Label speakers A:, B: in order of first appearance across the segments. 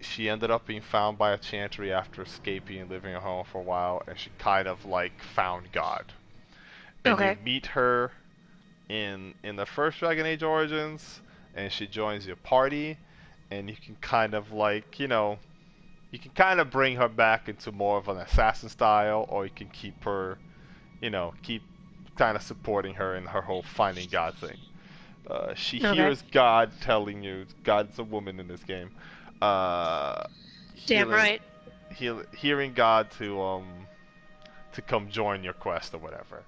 A: she ended up being found by a chantry after escaping and living at home for a while, and she kind of like found God. And you
B: Okay.
A: meet her in the first Dragon Age Origins, and she joins your party, and you can kind of like you can kind of bring her back into more of an assassin style, or you can keep her, keep kind of supporting her in her whole finding God thing. She
B: Okay.
A: hears God telling you, God's a woman in this game, uh,
B: Damn
A: healing,
B: right.
A: hearing God to come join your quest or whatever.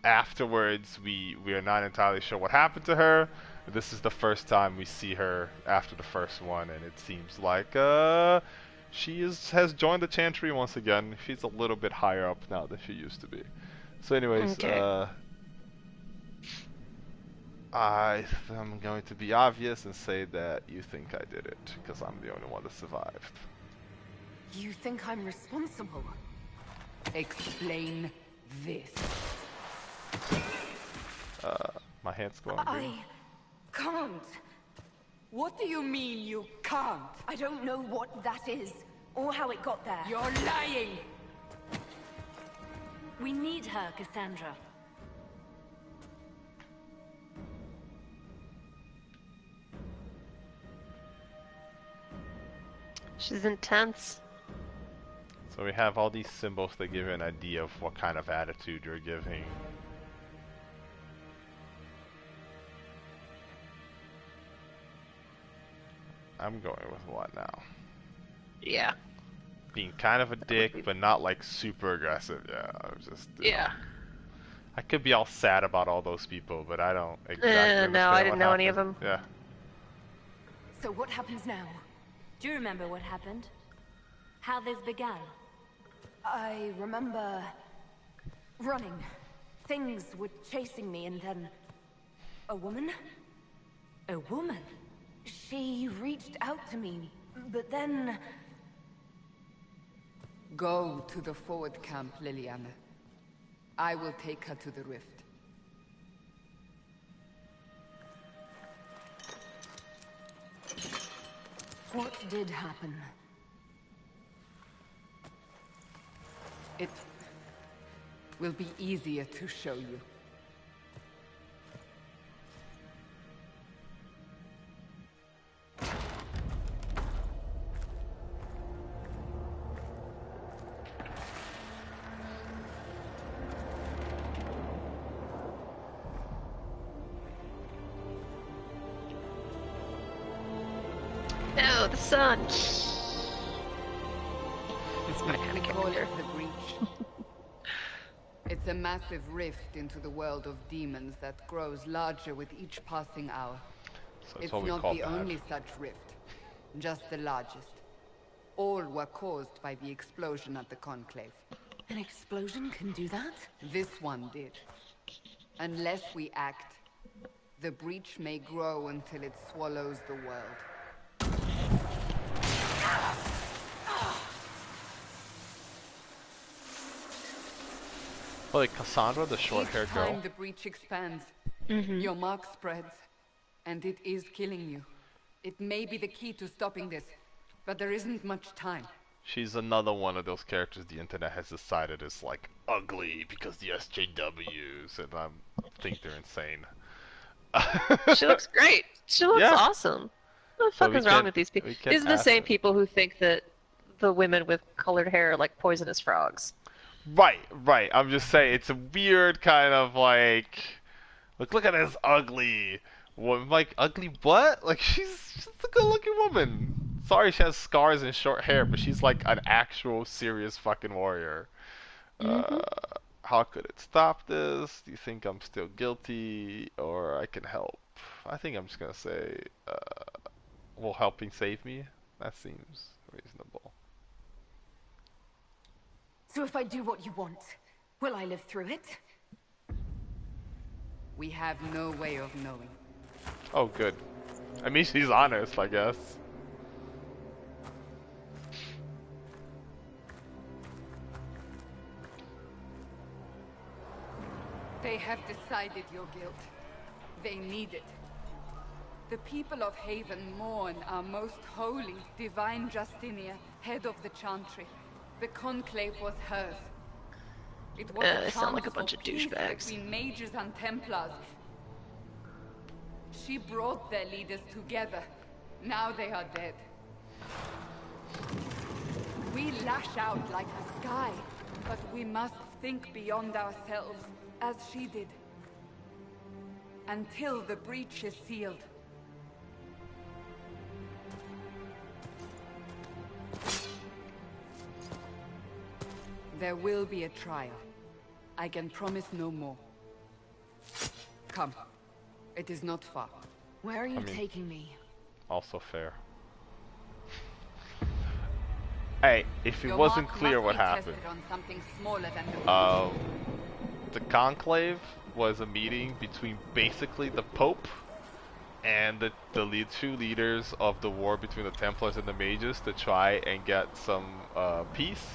A: Afterwards, we are not entirely sure what happened to her. This is the first time we see her after the first one, and it seems like she has joined the Chantry once again. She's a little bit higher up now than she used to be. So, anyways,
B: Okay.
A: I am going to be obvious and say that you think I did it because I'm the only one that survived.
C: You think I'm responsible? Explain this.
A: My hand's going green.
C: I can't. What do you mean you can't?
D: I don't know what that is, or how it got there.
C: You're lying!
D: We need her, Cassandra.
B: She's intense.
A: So we have all these symbols that give you an idea of what kind of attitude you're giving. I'm going with what now?
B: Yeah.
A: Being kind of a dick, but not like super aggressive. Yeah, I was just.
B: Yeah.
A: I could be all sad about all those people, but I don't exactly
B: No, I
A: understand
B: didn't
A: what
B: know any
A: happened.
B: of them.
A: Yeah.
D: So what happens now?
E: Do you remember what happened? How this began?
D: I remember running. Things were chasing me, and then a woman?
E: A woman?
D: She reached out to me, but then
C: Go to the forward camp, Liliana. I will take her to the rift.
D: what did happen?
C: It will be easier to show you.
B: No, the sun. It's my kind of
C: Call it
B: character.
C: the breach. It's a massive rift into the world of demons that grows larger with each passing hour.
A: So
C: It's
A: what we
C: not
A: call
C: the
A: that.
C: only such rift, just the largest. All were caused by the explosion at the Conclave.
D: An explosion can do that?
C: This one did. Unless we act, the breach may grow until it swallows the world.
A: Oh, like Cassandra, the short-haired
C: Each
A: girl.
C: time the breach expands, your mark spreads, and it is killing you. It may be the key to stopping this, but there isn't much time.
A: She's another one of those characters the internet has decided is like ugly because the SJWs, and I think they're insane.
B: She looks great. She looks
A: Yeah.
B: awesome. What the
A: So
B: fuck
A: we
B: is wrong
A: can-
B: with these people?
A: we can
B: These are the
A: ask
B: same
A: her.
B: people who think that the women with colored hair are like poisonous frogs.
A: Right, right. I'm just saying it's a weird kind of like, look at this ugly. Like ugly what? Like she's a good-looking woman. Sorry, she has scars and short hair, but she's like an actual serious fucking warrior. Uh, how could it stop this? Do you think I'm still guilty, or I can help? I think I'm just gonna say, will helping save me? That seems reasonable.
D: So if I do what you want, will I live through it?
C: We have no way of knowing.
A: Oh, good. I mean, she's honest, I guess.
C: They have decided your guilt. They need it. The people of Haven mourn our most holy, divine Justinia, head of the Chantry. The conclave was hers. It was
B: They sound like a
C: chance
B: bunch
C: for
B: of
C: peace
B: douchebags.
C: between mages and Templars. She brought their leaders together. Now they are dead. We lash out like the sky, but we must think beyond ourselves, as she did. Until the breach is sealed. There will be a trial. I can promise no more. Come. It is not far.
D: Where are you
A: I mean-
D: taking me?
A: Also fair. Hey, if it
C: Your
A: wasn't
C: mark
A: clear
C: must
A: what
C: be
A: happened,
C: tested on something smaller than the
A: the conclave was a meeting between basically the Pope and the two leaders of the war between the Templars and the Mages to try and get some peace.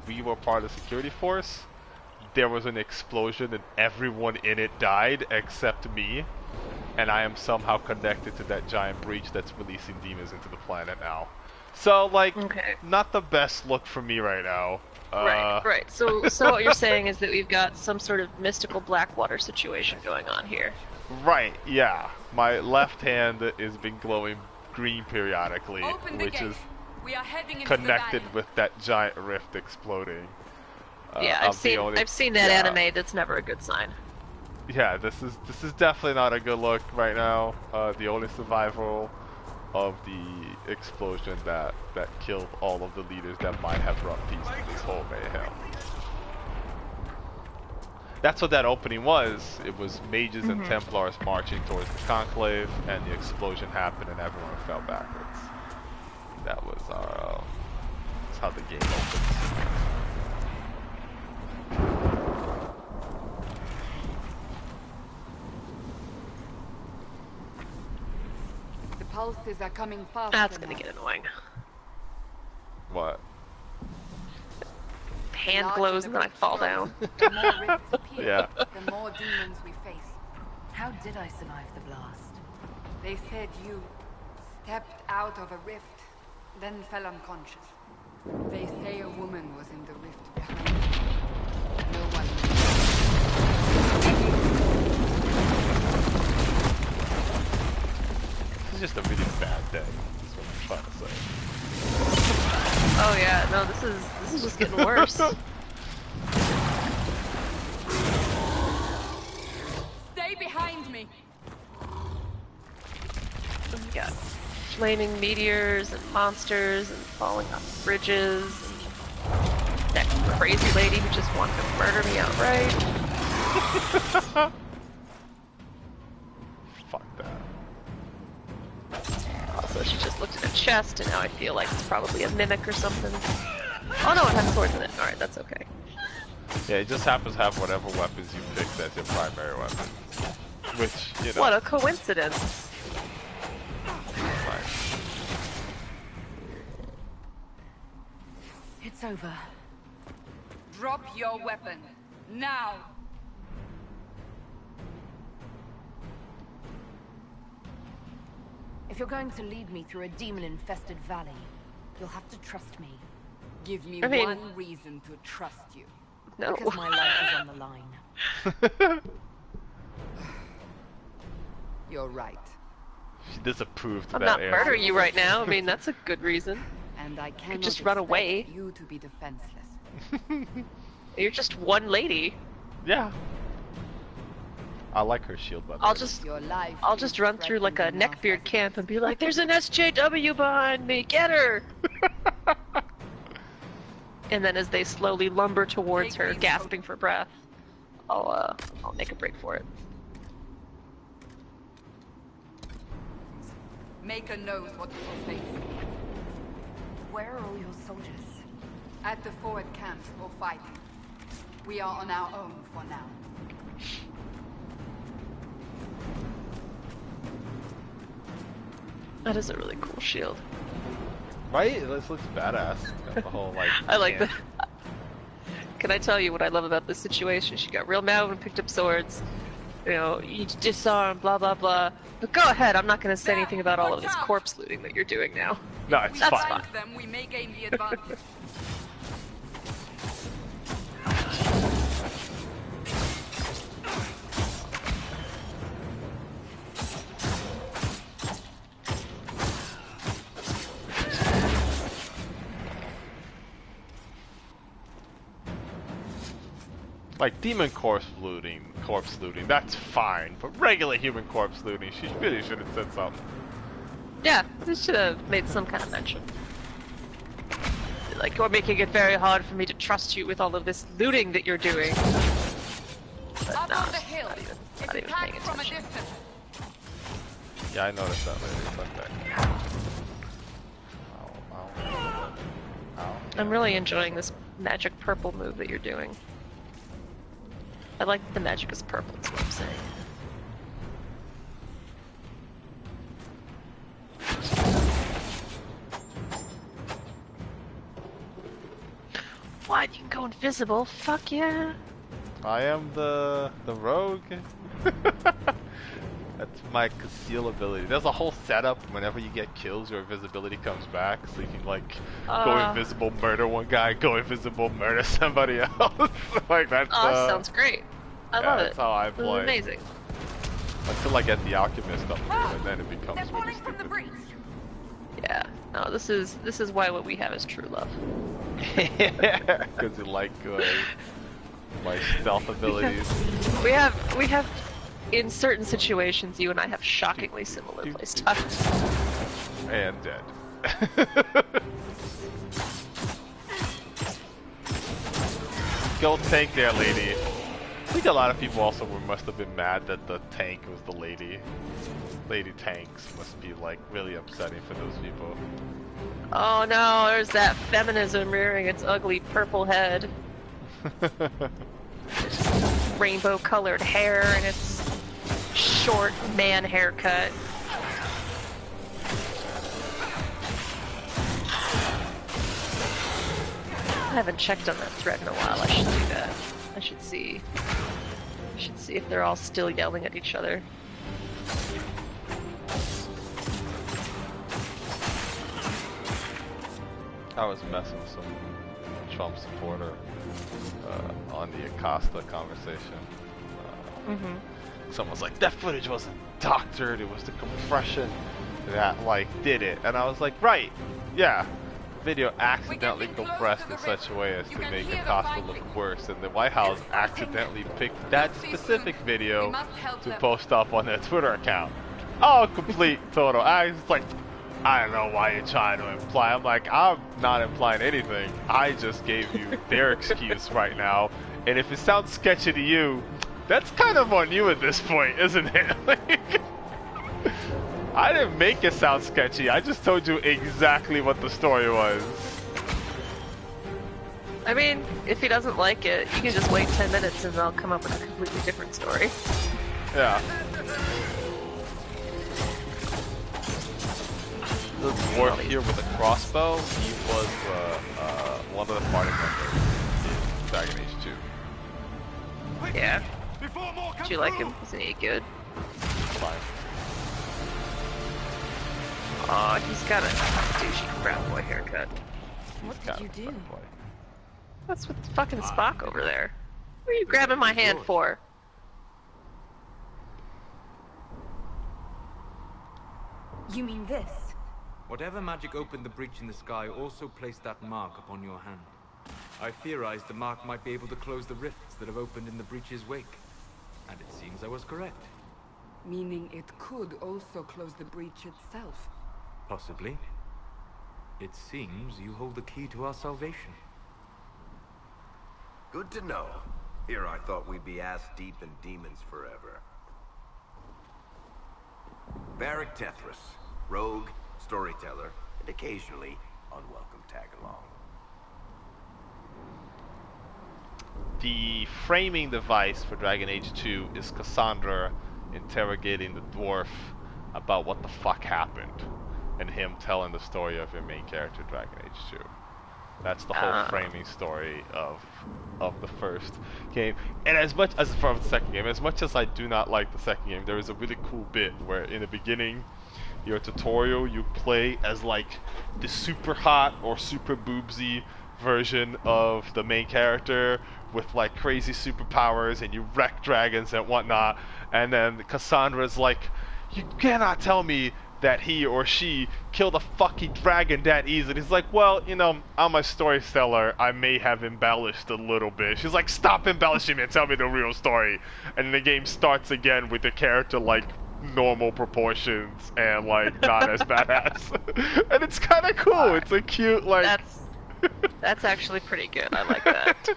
A: We were part of the security force. There was an explosion and everyone in it died except me. And I am somehow connected to that giant breach that's releasing demons into the planet now. So, like,
B: Okay.
A: not the best look for me right now.
B: Right. So what you're saying is that we've got some sort of mystical Blackwater situation going on here.
A: Right, yeah. My left hand has been glowing green periodically,
C: Open the
A: which
C: gate.
A: is
C: We are heading into
A: connected
C: the valley.
A: with that giant rift exploding.
B: Yeah,
A: I'm
B: I've
A: the only-
B: seen that
A: yeah.
B: anime. That's never a good sign.
A: Yeah, this is definitely not a good look right now. The only survival of the explosion that killed all of the leaders that might have brought peace to this whole mayhem. That's what that opening was. It was mages and Templars marching towards the conclave, and the explosion happened, and everyone fell backwards. That was our. That's how the game opens.
C: The pulses are coming fast.
B: That's gonna get annoying.
A: What?
B: Hand glows and then I fall down.
C: The more rifts appear,
A: Yeah.
C: the more demons we face.
D: How did I survive the blast?
C: They said you stepped out of a rift, then fell unconscious. They say a woman was in the rift behind you. No one
A: It's just a really bad day. That's what I'm trying to say.
B: Oh yeah, no, this is just getting worse.
C: Stay behind me!
B: We got flaming meteors and monsters and falling off bridges and that crazy lady who just wanted to murder me outright.
A: Fuck that.
B: Also, she just looked at a chest and now I feel like it's probably a mimic or something. Oh no, it has swords in it. Alright, that's okay.
A: Yeah, it just happens to have whatever weapons you picked as your primary weapon. Which, you know.
B: What a coincidence.
A: Nice.
D: It's over.
C: Drop your weapon. Now!
D: If you're going to lead me through a demon-infested valley, you'll have to trust me.
C: Give me
B: I mean-
C: one reason to trust you.
B: No.
D: Because my life is on the line.
C: You're right.
A: She disapproved
B: I'm
A: that
B: not
A: answer.
B: murdering you right now. I mean, that's a good reason.
C: And I cannot
B: just run
C: expect
B: away.
C: you to be defenseless.
B: You're just one lady.
A: Yeah. I like her shield, by the
B: I'll
A: way.
B: just
C: Your life
B: I'll
C: is
B: just run through like a
C: threatened enough
B: neckbeard
C: as it
B: camp
C: is.
B: and be like, "There's an SJW behind me, get her!" And then as they slowly lumber towards
C: Take
B: her,
C: these
B: gasping for breath, I'll make a break for it.
C: Make a note what we will face.
D: Where are all your soldiers?
C: At the forward camps or fighting. We are on our own for now.
B: That is a really cool shield.
A: Right? This looks badass. Got the whole, like,
B: I like
A: hand.
B: that. Can I tell you what I love about this situation? She got real mad when we picked up swords. you know, you disarm, blah blah blah. But go ahead, I'm not going to say anything about all of this corpse looting that you're doing now.
A: No, it's
B: That's
A: fine.
B: fine.
C: Them, we may gain the advantage.
A: Like demon corpse looting, that's fine. But regular human corpse looting, she really should have said something.
B: Yeah, they should have made some kind of mention. Like, you're making it very hard for me to trust you with all of this looting that you're doing. But
C: Up
B: no,
C: on the hill.
B: not even
C: It's
B: paying
C: attacked from a
B: attention.
C: distance.
A: Yeah, I noticed that later. It's okay. Ow, ow. Ow.
B: I'm really enjoying this magic purple move that you're doing. I like that the magic is purple, is what I'm saying. What? You can go invisible? Fuck yeah.
A: I am the rogue. That's my conceal ability. There's a whole setup. Whenever you get kills, your invisibility comes back, so you can like go invisible, murder one guy, go invisible, murder somebody else. Like that's.
B: Oh, that sounds great. I love it.
A: That's how I
B: This is
A: play.
B: amazing.
A: Until I get the alchemist up here, and then it
C: They're
A: becomes really
C: falling from the
A: stupid.
C: breach.
B: Yeah. No, this is why what we have is true love.
A: Because you like my stealth abilities.
B: We have in certain situations you and I have shockingly similar playstyles.
A: And dead. Go tank there, lady. I think a lot of people also must have been mad that the tank was the lady. Lady tanks must be like really upsetting for those people.
B: Oh no, there's that feminism rearing its ugly purple head. Rainbow colored hair and its short man haircut. I haven't checked on that thread in a while. I should do that. I should see if they're all still yelling at each other.
A: I was messing with some Trump supporter on the Acosta conversation. Someone's like, that footage wasn't doctored, it was the compression that like did it. And I was like, right, yeah. The video accidentally compressed in such a way as to make Acosta look worse, and the White House accidentally picked that specific video to post up on their Twitter account. Oh, complete total. I was like, I don't know why you're trying to imply. I'm like, I'm not implying anything. I just gave you their excuse right now. And if it sounds sketchy to you, that's kind of on you at this point, isn't it? I didn't make it sound sketchy. I just told you exactly what the story was.
B: I mean, if he doesn't like it, you can just wait 10 minutes and they'll come up with a completely different story.
A: Yeah. The dwarf here with a crossbow, he was one of the party members in Dragon Age 2.
B: Yeah. Did you like him? Isn't he good?
A: Fine.
B: Aw, he's got a douchey brown boy haircut.
E: What did you do?
B: What's with fucking Spock over there? What are you grabbing my hand for?
E: You mean this?
F: Whatever magic opened the breach in the sky also placed that mark upon your hand. I theorized the mark might be able to close the rifts that have opened in the breach's wake. And it seems I was correct.
C: Meaning it could also close the breach itself.
F: Possibly. It seems you hold the key to our salvation.
G: Good to know. Here I thought we'd be ass deep in demons forever. Varric Tethras, rogue, storyteller, and occasionally unwelcome tag-along.
A: The framing device for Dragon Age 2 is Cassandra interrogating the dwarf about what the fuck happened, and him telling the story of your main character, Dragon Age 2. That's the whole framing story of the first game. And as much as from the second game, as much as I do not like the second game, there is a really cool bit where in the beginning, your tutorial, you play as like the super hot or super boobsy version of the main character with like crazy superpowers, and you wreck dragons and whatnot. And then Cassandra's like, you cannot tell me that he or she killed a fucking dragon that easy. And he's like, well, you know, I'm a storyteller. I may have embellished a little bit. She's like, stop embellishing and tell me the real story. And the game starts again with the character like normal proportions and like not as badass. And it's kind of cool. It's a cute like.
B: That's actually pretty good. I like that.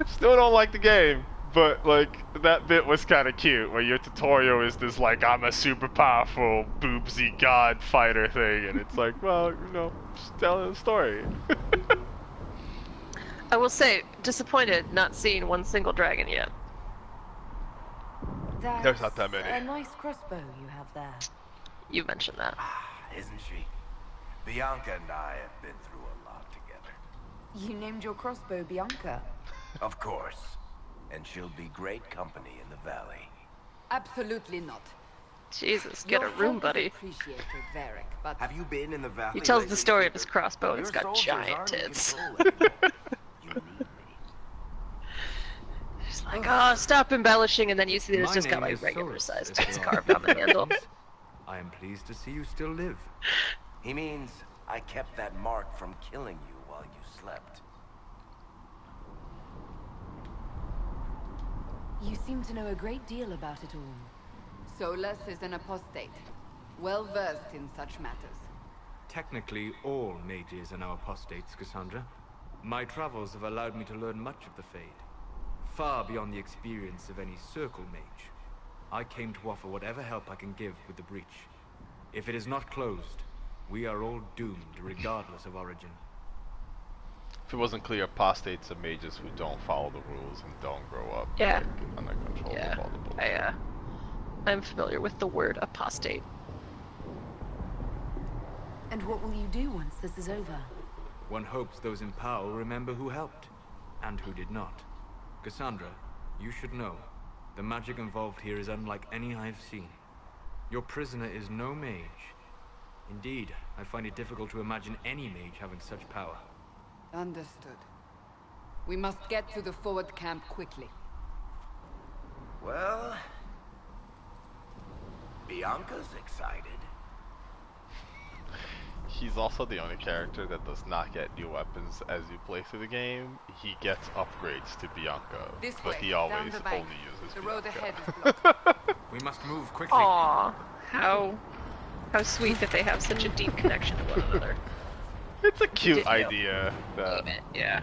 A: Still don't like the game, but like that bit was kind of cute. Where your tutorial is this like I'm a super powerful boobsy god fighter thing, and it's like, well, you know, just telling a story.
B: I will say, disappointed not seeing one single dragon yet.
A: There's not that many.
D: A nice crossbow you have there.
B: You mentioned that.
G: Isn't she? Bianca and I have been through a lot together.
D: You named your crossbow Bianca.
G: Of course. And she'll be great company in the valley.
C: Absolutely not.
B: Jesus, get a
C: Your
B: room,
C: help is
B: buddy.
C: appreciated, Varric, but
G: Have you been in the valley?
B: He tells
G: lately,
B: the story of
G: Peter?
B: his crossbow and
G: Your
B: it's got
G: soldiers
B: giant
G: aren't in
B: tits.
G: control anymore. You need me.
B: He's like, oh, stop embellishing, and then you see that it's
F: My
B: just got
F: name
B: like
F: is
B: regular
F: Solus,
B: sized
F: if
B: tits
F: you are
B: carved on the handle.
F: I am pleased to see you still live.
G: He means I kept that mark from killing you while you slept.
D: You seem to know a great deal about it all.
C: Solus is an apostate, well versed in such matters.
F: Technically, all mages are now apostates, Cassandra. My travels have allowed me to learn much of the Fade, far beyond the experience of any circle mage. I came to offer whatever help I can give with the breach. If it is not closed, we are all doomed regardless of origin.
A: If it wasn't clear, apostates are mages who don't follow the rules and don't grow up
B: Yeah.
A: like, under control of all the bullshit.
B: I'm familiar with the word apostate.
D: And what will you do once this is over?
F: One hopes those in power will remember who helped, and who did not. Cassandra, you should know, the magic involved here is unlike any I've seen. Your prisoner is no mage. Indeed, I find it difficult to imagine any mage having such power.
C: Understood. We must get to the forward camp quickly.
G: Well, Bianca's excited.
A: He's also the only character that does not get new weapons as you play through the game. He gets upgrades to Bianca,
C: This
A: but
C: way,
A: he
C: down
A: always
C: the bank.
A: only uses
C: The road
A: Bianca.
C: ahead is blocked.
F: We must move quickly.
B: Aw, how sweet that they have such a deep connection to one another.
A: It's a cute
B: Did you?
A: idea. That
B: Name it, yeah.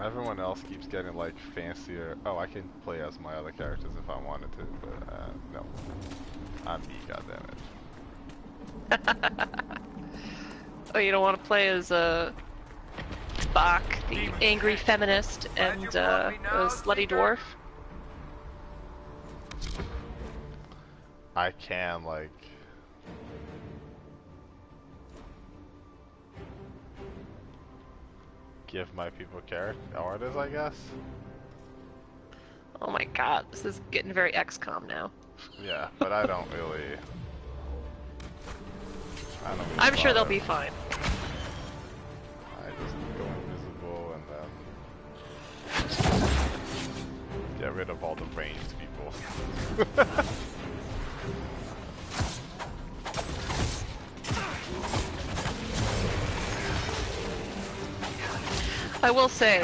A: everyone else keeps getting like fancier. Oh, I can play as my other characters if I wanted to, but no. I'm me, goddammit.
B: Oh, you don't want to play as Spock, the angry feminist, and the slutty dwarf?
A: I can like. Give my people character orders, I guess.
B: Oh my god, this is getting very XCOM now.
A: Yeah, but I don't really.
B: I'm sure they'll
A: bother.
B: be fine.
A: I just go invisible and then get rid of all the ranged people.
B: I will say,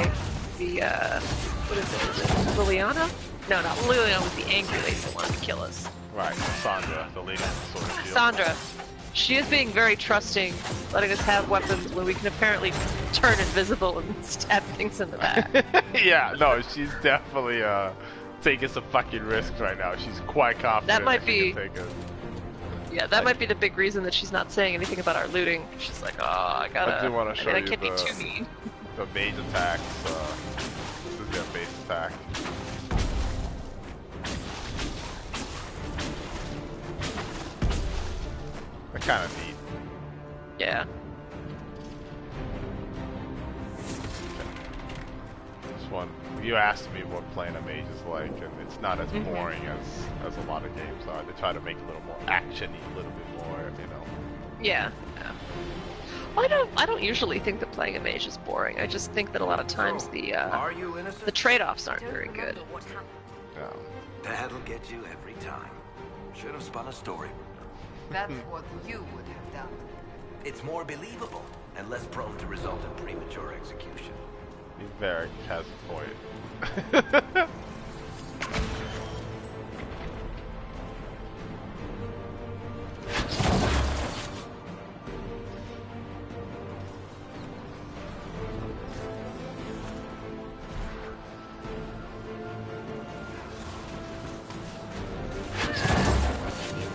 B: the, what is it? Is it Liliana? No, not Liliana was the angry lady that wanted to kill us.
A: Right, Sandra, the lady with the sword and shield.
B: Sandra. She is being very trusting, letting us have weapons when we can apparently turn invisible and stab things in the back.
A: Yeah, no, she's definitely taking some fucking risks right now. She's quite confident
B: That might
A: she can
B: be-
A: take it.
B: Yeah, that might be the big reason that she's not saying anything about our looting. She's like, oh, I gotta.
A: I do want to show
B: I
A: you
B: can't be
A: the
B: too mean.
A: mage attacks. base attack. They're kind of neat.
B: Yeah.
A: This one, you asked me what playing a mage is like, and it's not as boring as a lot of games are. They try to make it a little more action-y, a little bit more, you know.
B: Yeah. Yeah. Well, I don't usually think that playing a mage is boring. I just think that a lot of times
G: Are you innocent?
B: the trade-offs aren't
E: Don't
B: very good.
E: remember what happened.
A: Yeah.
G: That'll get you every time. Should have spun a story.
C: That's what you would have done.
G: It's more believable and less prone to result in premature execution.
A: Varric has a point.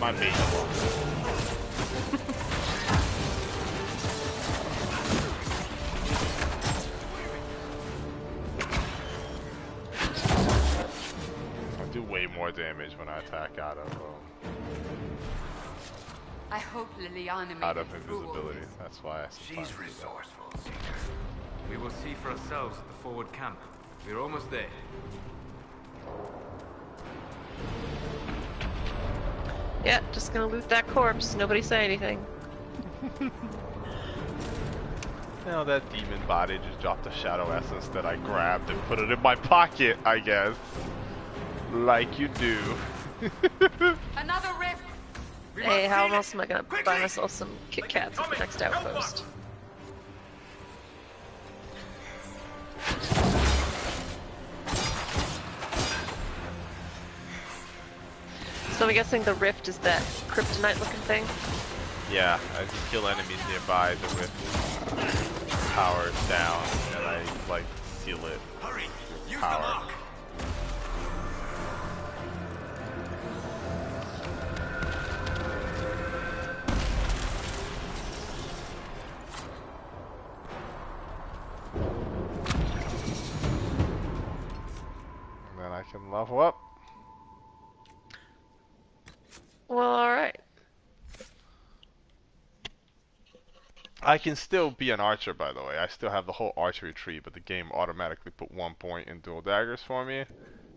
A: My mate. I do way more damage when I attack out of
C: I hope Liliana made
A: out of
C: it through all
A: invisibility.
C: this.
A: That's why I sometimes
G: She's
A: do that.
G: resourceful, Seeker.
F: We will see for ourselves at the forward camp. We're almost there.
B: Yeah, just gonna loot that corpse. Nobody say anything.
A: You know, that demon body just dropped a shadow essence that I grabbed and put it in my pocket, I guess. Like you do.
C: Another rift!
B: Hey, how else am I gonna buy myself some Kit Kats at the next outpost? So I'm guessing the rift is that kryptonite looking thing?
A: Yeah, as you kill enemies nearby, the rift powers down, and I, like, seal it
G: Hurry! Use
A: power.
G: the mark!
A: And then I can level up.
B: Well, alright.
A: I can still be an archer, by the way. I still have the whole archery tree, but the game automatically put 1 point in dual daggers for me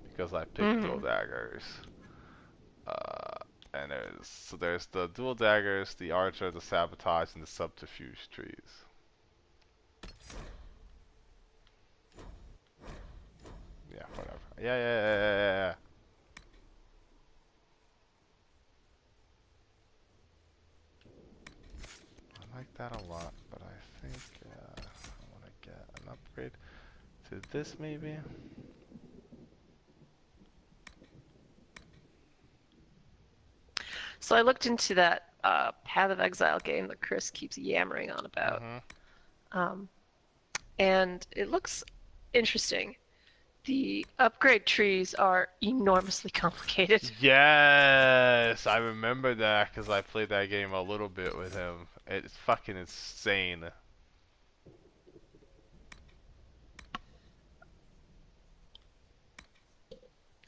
A: because I picked dual daggers. And there's the dual daggers, the archer, the sabotage, and the subterfuge trees. Yeah, whatever. Yeah. I like that a lot, but I think I want to get an upgrade to this maybe.
B: So I looked into that Path of Exile game that Chris keeps yammering on about. And it looks interesting. The upgrade trees are enormously complicated.
A: Yes, I remember that because I played that game a little bit with him. It's fucking insane.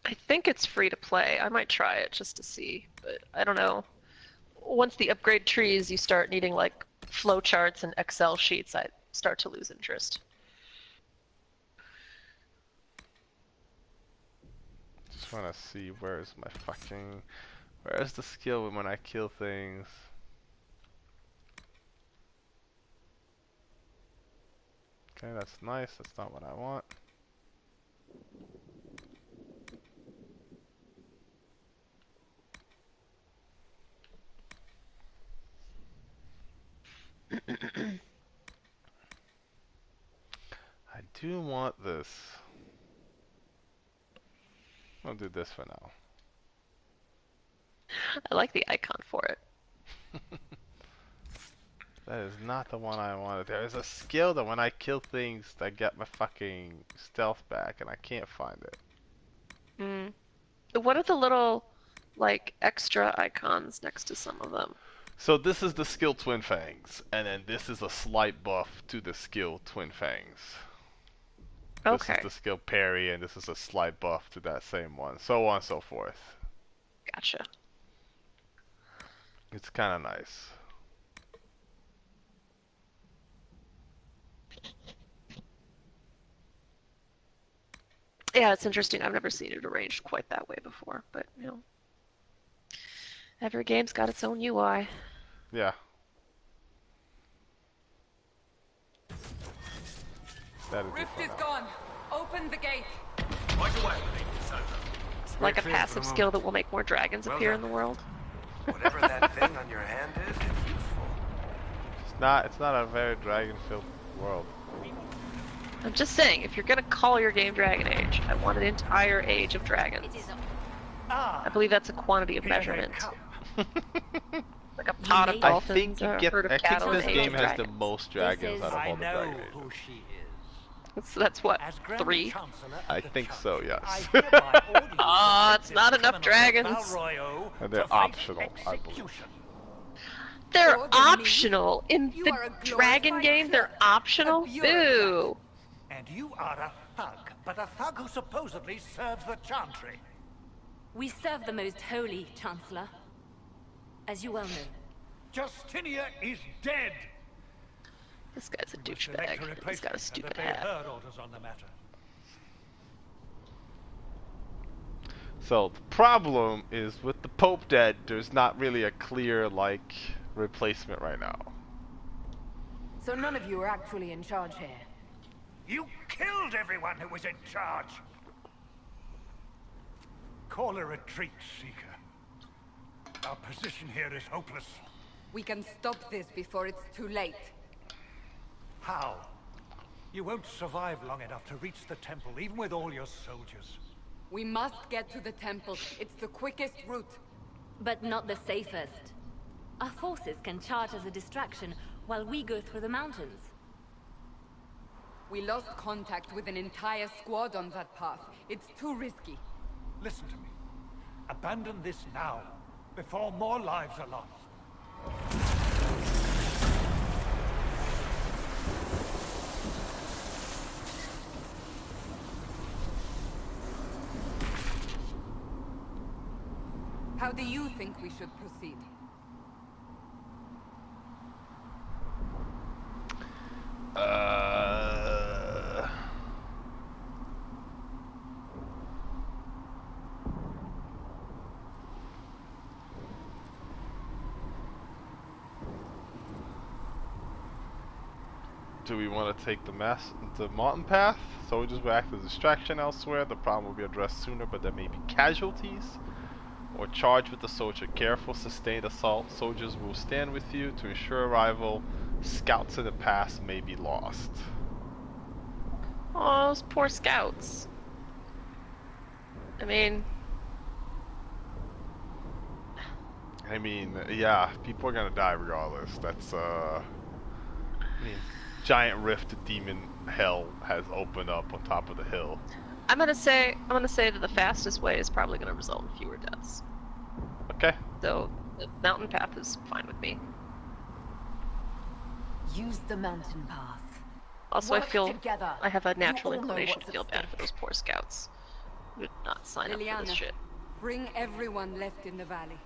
B: I think it's free to play. I might try it just to see, but I don't know. Once the upgrade trees, you start needing like flowcharts and Excel sheets, I start to lose interest.
A: Just want to see where's the skill when I kill things. Okay, that's nice. That's not what I want. I do want this. I'll do this for now.
B: I like the icon for it.
A: That is not the one I wanted. There is a skill that when I kill things, I get my fucking stealth back, and I can't find it.
B: What are the little like extra icons next to some of them?
A: So this is the skill Twin Fangs, and then this is a slight buff to the skill Twin Fangs.
B: Okay.
A: This is the skill parry, and this is a slight buff to that same one. So on and so forth.
B: Gotcha.
A: It's kind of nice.
B: Yeah, it's interesting. I've never seen it arranged quite that way before, but you know, every game's got its own UI.
A: Yeah. That is
C: Rift is gone. Open the gate.
G: Right away.
B: It's like a
F: Great
B: passive
F: film.
B: skill that will make more dragons
F: Well
B: appear
F: done.
B: in the world.
G: Whatever that thing on your hand is, it's useful.
A: It's not a very dragon-filled world.
B: I'm just saying, if you're gonna call your game Dragon Age, I want an entire age of dragons. I believe that's a quantity of measurement. Like a pod of
E: I
B: dolphins,
A: I think
B: herd of cattle,
A: this
B: and an age
A: game
B: of
A: has the
B: dragons.
A: most dragons
E: is-
A: out of
H: I
A: all the
H: know
A: Dragon
H: who
A: Ages.
H: she is.
B: That's what,
H: As Grand
B: 3?
H: Chancellor of
A: I
H: the
A: think
H: Church,
A: so, yes.
H: I hereby order you
B: Ah, it's
H: effective
B: not enough
H: Covenant
B: dragons.
H: Val Royo
A: And they're
H: to face
A: optional, I believe.
H: execution.
B: They're
C: More than me?
B: optional. In
C: You
B: the
C: are a
B: dragon
C: glorified
B: game, they're
C: clerk,
B: optional?
C: a bureaucrat.
B: Boo!
H: And you are a thug, but a thug who supposedly serves the Chantry.
E: We serve the most holy, Chancellor. As you well know.
H: Justinia is dead.
B: This guy's a
H: We must select
B: douchebag.
H: a
B: He's
H: replacement
B: got a
H: and
B: stupid
H: obey
B: hat.
H: her orders on the matter.
A: So the problem is with the Pope dead, there's not really a clear like replacement right now.
D: So none of you are actually in charge here.
H: You killed everyone who was in charge. Call a retreat, Seeker. Our position here is hopeless.
C: We can stop this before it's too late.
H: How? You won't survive long enough to reach the temple, even with all your soldiers.
C: We must get to the temple. It's the quickest route.
E: But not the safest. Our forces can charge as a distraction while we go through the mountains.
C: We lost contact with an entire squad on that path. It's too risky.
H: Listen to me. Abandon this now, before more lives are lost.
C: How do you think we should proceed?
A: Do we want to take the mountain path? Soldiers will act as a distraction elsewhere. The problem will be addressed sooner, but there may be casualties. Or charge with the soldier. Careful, sustained assault. Soldiers will stand with you to ensure arrival. Scouts in the pass may be lost.
B: Oh, those poor scouts. I mean,
A: yeah, people are gonna die regardless. That's giant rift of demon hell has opened up on top of the hill.
B: I'm gonna say that the fastest way is probably gonna result in fewer deaths.
A: Okay.
B: So the mountain path is fine with me.
D: Use the mountain path.
B: Also,
D: Work
B: I feel
D: together.
B: I have a natural
D: all know
B: inclination
D: what's
B: to feel
D: at
B: bad
D: stake.
B: for those poor scouts. Would not sign up for this
C: Liliana,
B: shit.
C: bring everyone left in the valley.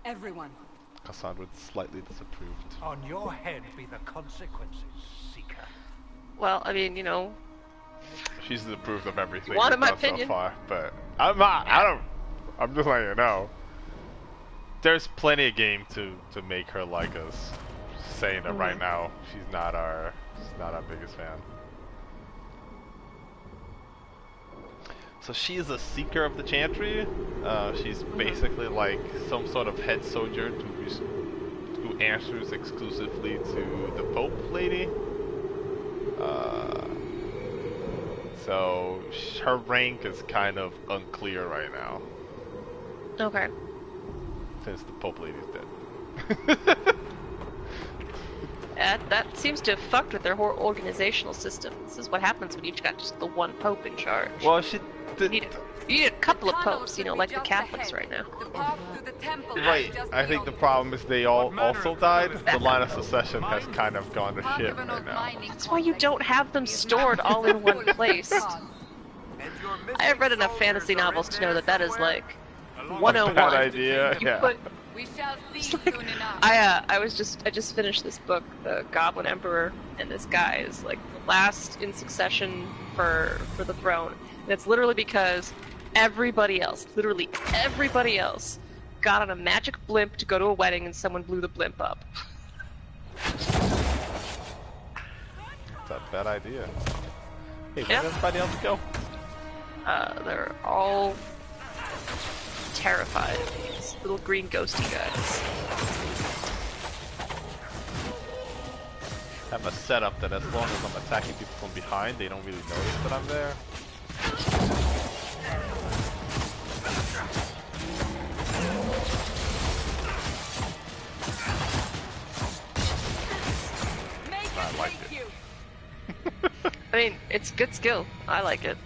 C: Everyone.
A: Cassandra slightly disapproved.
H: On your head be the consequences, Seeker.
B: Well, I mean, you know,
A: She's disapproved of everything
B: You wanted
A: we've
B: my
A: done so
B: opinion?
A: far, but I'm not. I'm just letting you know. There's plenty of game to make her like us. Just saying that right now, she's not our biggest fan. So she's a seeker of the Chantry. She's basically like some sort of head soldier who answers exclusively to the Pope lady. So her rank is kind of unclear right now
B: okay.
A: since the Pope lady's dead.
B: That seems to have fucked with their whole organizational system. This is what happens when you've got just the one pope in charge.
A: Well,
B: You need a couple of popes, you know, like the Catholics right now.
C: The path to the temple is
A: right.
C: just
A: I think the
C: beyond.
A: problem is they all also died. The line of succession has kind of gone to
C: Part
A: shit
C: of an
A: right
C: old
A: now.
C: mining
B: That's why you
C: complex.
B: don't have them stored all in one place. I have read enough fantasy novels to know that that is like 101.
A: Bad idea.
B: You
A: Yeah.
B: put
C: We shall see soon enough.
B: I just finished this book, The Goblin Emperor, and this guy is like the last in succession for the throne. And it's literally because everybody else, literally everybody else, got on a magic blimp to go to a wedding and someone blew the blimp up.
A: It's a bad idea. Hey, where
B: Yeah.
A: did everybody else go?
B: They're all terrified. These little green ghosty guys.
A: Have a setup that as long as I'm attacking people from behind, they don't really notice that I'm there. I liked it.
B: I mean, it's good skill. I like it.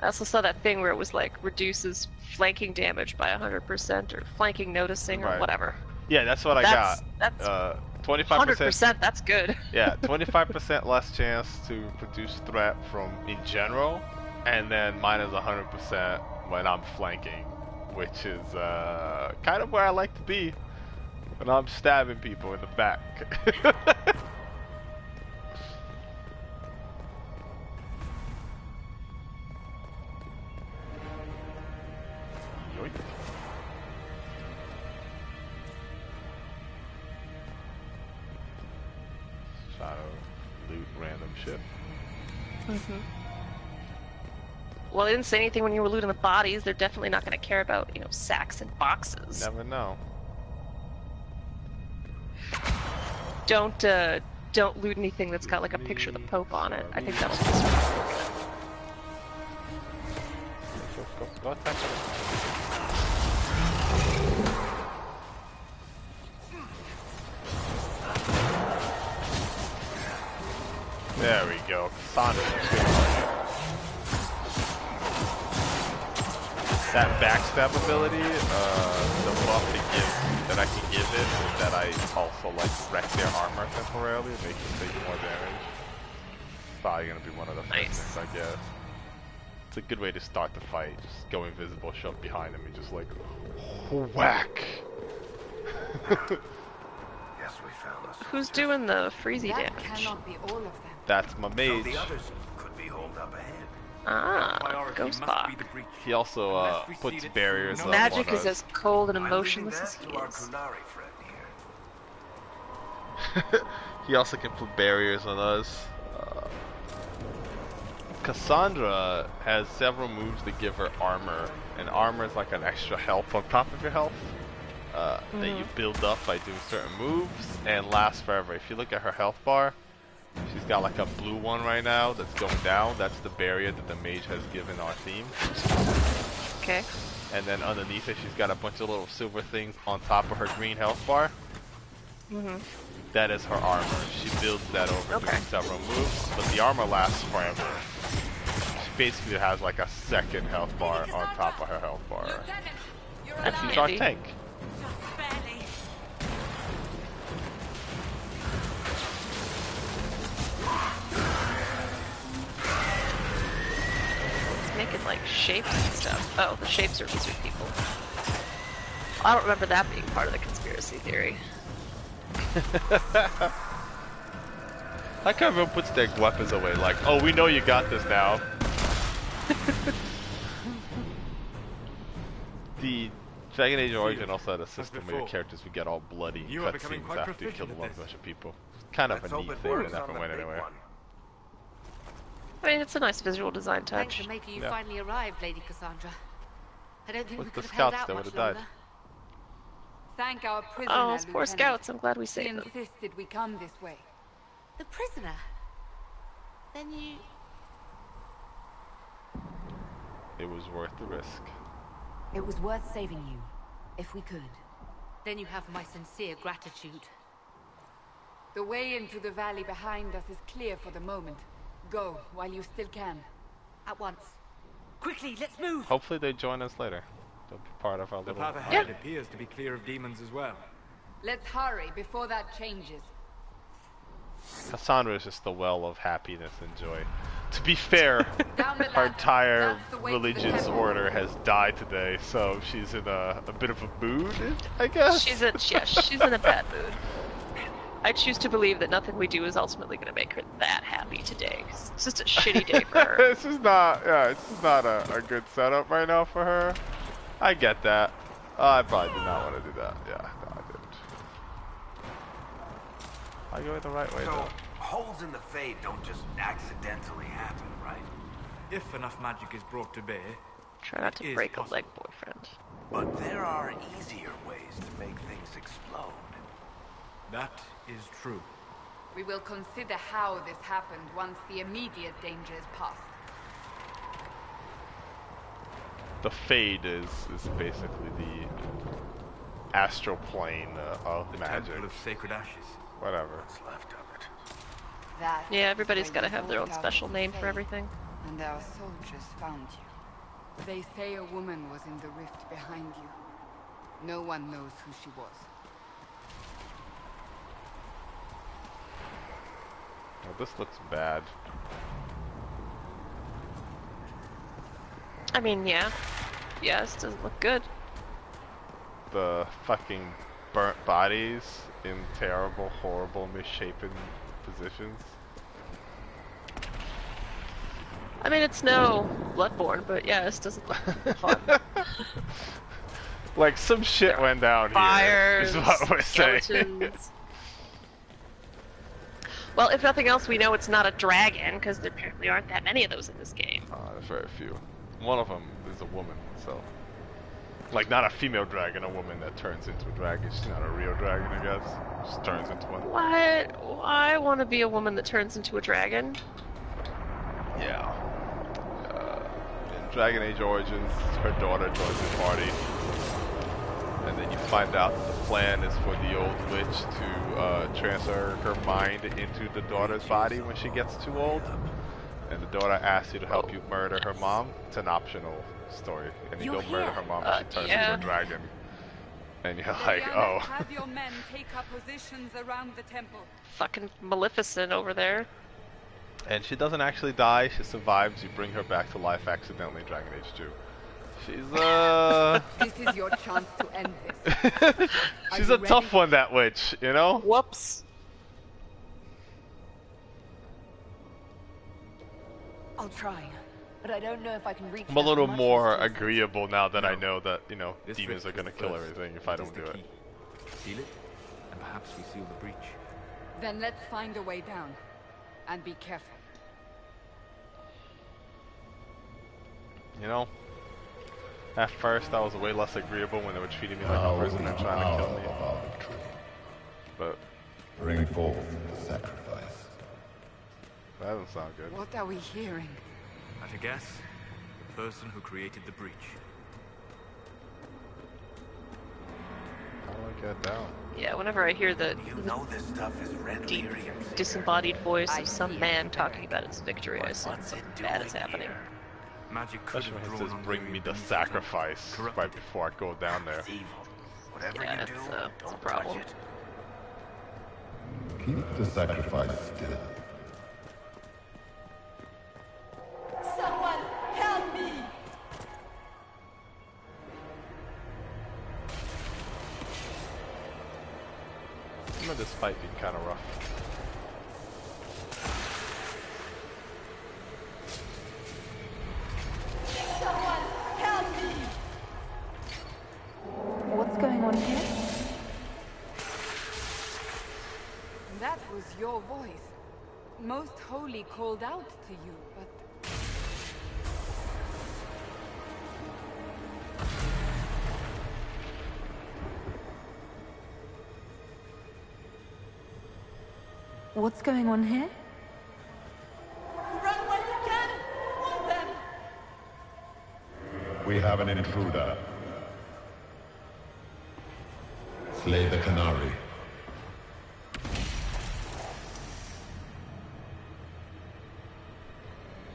B: I also saw that thing where it was like reduces flanking damage by 100% or flanking noticing or
A: Right.
B: whatever.
A: Yeah, that's what I
B: That's-
A: got.
B: that's
A: 25%.
B: 100%, that's good.
A: Yeah, 25% less chance to produce threat from in general, and then minus 100% when I'm flanking, which is kind of where I like to be when I'm stabbing people in the back. Yoink. Try to loot random shit.
B: Well, they didn't say anything when you were looting the bodies. They're definitely not going to care about, you know, sacks and boxes.
A: Never know.
B: Don't loot anything that's got like a picture of the Pope on it. I think that'll be
A: Go attack them. There we go. Cassandra. That backstab ability, the buff that I can give it is that I also like wreck their armor temporarily, make them take more damage. It's probably gonna be one of the first
B: Nice.
A: things I guess. It's a good way to start the fight. Just go invisible, show up behind them, and just like whack.
G: Yes, we found us.
B: Who's doing the freezy
C: That
B: damage?
C: cannot be all of them.
A: That's my
G: So
A: mage.
G: the others could be holed up ahead.
B: Ah,
F: Priority
B: Ghost
F: must be
B: Bach.
F: the breach.
A: He also
F: Unless we
A: puts
F: seal it
A: barriers
F: through
A: up.
B: Magic
A: on
B: is
A: us.
B: as cold and
G: I'm leaving
B: emotionless as
G: that
B: he
G: to our
B: is.
G: Kunari friend here.
A: He also can put barriers on us. Cassandra has several moves that give her armor, and armor is like an extra health on top of your health that you build up by doing certain moves and lasts forever. If you look at her health bar, she's got like a blue one right now that's going down. That's the barrier that the mage has given our team.
B: Okay.
A: And then underneath it, she's got a bunch of little silver things on top of her green health bar. That is her armor. She builds that over
B: Okay.
A: doing several moves, but the armor lasts forever. She basically has like a second health bar on top of her health bar. And
B: That's
A: she's our
B: handy.
A: tank.
B: It's making like shapes and stuff. Oh, the shapes are lizard people. I don't remember that being part of the conspiracy theory.
A: I kind of puts their weapons away like, oh, we know you got this now. The Dragon Age Origin also had a system where your characters would get all bloody
F: You are becoming
A: cutscenes
F: quite
A: after you
F: proficient
A: killed a
F: at
A: bunch
F: this.
A: of people. Kind of
G: Let's
A: a
G: hope
A: neat
G: it
A: thing that
G: works on
A: never
G: the
A: went
G: big
A: anywhere.
G: one.
B: I mean, it's a nice visual design
D: Thanks
B: touch.
D: for making you
A: Yeah.
D: finally arrived, Lady Cassandra. I don't think
A: With
D: we
A: the
D: could have held
A: scouts,
D: out
A: they
D: much
A: would've died.
D: longer.
C: Thank our prisoner,
B: Oh, those poor
C: Lieutenant.
B: scouts. I'm glad we
C: She
B: saved them.
C: insisted we come this way.
D: The prisoner? Then you...
A: It was worth the risk.
D: It was worth saving you, if we could. Then you have my sincere gratitude.
C: The way into the valley behind us is clear for the moment. Go while you still can.
D: At once. Quickly, let's move!
A: Hopefully they join us later. They'll be part of our
F: The
A: little...
F: path ahead appears to be clear of demons as well.
C: Let's hurry before that changes.
A: Cassandra is just the well of happiness and joy. To be fair,
C: Down the
A: her
C: ladder.
A: entire
C: That's the way to the
A: religious
C: temple.
A: order has died today, so she's in a bit of a mood, I guess.
B: She's in a bad mood. I choose to believe that nothing we do is ultimately going to make her that happy today. It's just a shitty day for her.
A: It's just not, it's just not a good setup right now for her. I get that. I probably did not want to do that. Yeah, no, I didn't. I go the right way
G: So,
A: though.
G: holes in the Fade don't just accidentally happen, right?
F: If enough magic is brought to bear,
B: Try not to
F: Is
B: break a
F: possible.
B: leg, boyfriend.
G: But there are easier ways to make things explode.
F: that is true.
C: We will consider how this happened once the immediate danger is past.
A: The Fade is basically the astral plane of
F: The
A: magic.
F: Temple of Sacred Ashes.
A: Whatever.
G: What's left of it.
C: That
B: Yeah, everybody's
C: is
B: got to
C: when
B: have
C: you
B: their own
C: walked out
B: special
C: of the
B: name for
C: Fade,
B: everything.
C: And our soldiers found you. They say a woman was in the rift behind you. No one knows who she was.
A: Oh, this looks bad.
B: I mean, yeah. Yeah, this doesn't look good.
A: The fucking burnt bodies in terrible, horrible, misshapen positions.
B: I mean, it's no Bloodborne, but yeah, this doesn't look fun.
A: Like, some shit went down
B: Fires,
A: here, is what we're saying.
B: skeletons. Well, if nothing else, we know it's not a dragon, because there apparently aren't that many of those in this game.
A: There's very few. One of them is a woman, so... Like, not a female dragon, a woman that turns into a dragon. She's not a real dragon, I guess. Just turns into one.
B: What? I want to be a woman that turns into a dragon.
A: Yeah. In Dragon Age Origins, her daughter joins the party. And then you find out that the plan is for the old witch to transfer her mind into the daughter's body when she gets too old. And the daughter asks you to help you murder her mom. It's an optional story. And you
D: You're
A: go murder
D: here.
A: her mom and she turns
B: yeah.
A: into a dragon. And you're like, oh.
C: Have your men take up positions around the temple.
B: Fucking Maleficent over there.
A: And she doesn't actually die, she survives, you bring her back to life accidentally in Dragon Age 2. She's
C: This is your chance to end this.
A: she's
C: you
A: a tough one, that witch, you know?
B: Whoops.
D: I'll try, but I don't know if I can reach
A: I'm a little
D: that much
A: more
D: distance.
A: agreeable now that I know that, you know,
F: This
A: demons are
F: rift
A: gonna
F: is
A: kill
F: first.
A: everything if I
F: It is
A: don't
F: the
A: do it.
F: key. Seal it, and perhaps we seal the breach.
C: Then let's find a way down. And be careful.
A: You know? At first I was way less agreeable when they were treating me like a person and trying to kill me. But
I: Bring forth the sacrifice.
A: that doesn't sound good.
C: What are we hearing?
F: At a guess, the person who created the breach.
A: How do I get down?
B: Yeah, whenever I hear the
G: You know this stuff is red
B: deep,
G: lyrium.
B: disembodied voice
C: I
B: of some
C: see.
B: man talking about its victory, I assume
G: What's it
B: something
G: doing
B: bad is happening.
G: here?
F: Magic could
A: Especially
F: have
A: when it
F: drawn
A: says
F: on
A: bring
F: Lyrium
A: me the
F: beneath
A: sacrifice
F: corrupted
A: right
F: it.
A: before I go down there.
G: It's evil. Whatever
B: Yeah,
G: you
B: it's
G: do,
B: a
G: don't
B: problem.
G: touch it.
I: Keep the sacrifice still.
D: Someone help me!
A: Remember this fight being kind of rough.
D: Someone help me! What's going on here?
C: That was your voice. Most Holy called out to you, but...
D: What's going on here?
J: Run when you can! Warn them!
I: We have an intruder. Slay the Canary.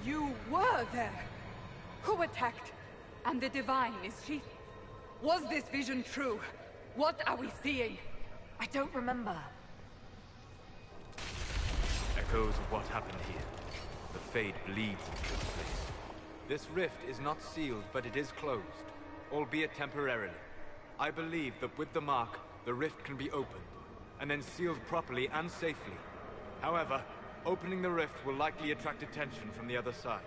C: You were there. Who attacked? And the Divine, is she? Was this vision true? What are we seeing?
D: I don't remember.
F: Echoes of what happened here. The Fade bleeds into this place. This rift is not sealed, but it is closed, albeit temporarily. I believe that with the mark, the rift can be opened, and then sealed properly and safely. However, opening the rift will likely attract attention from the other side.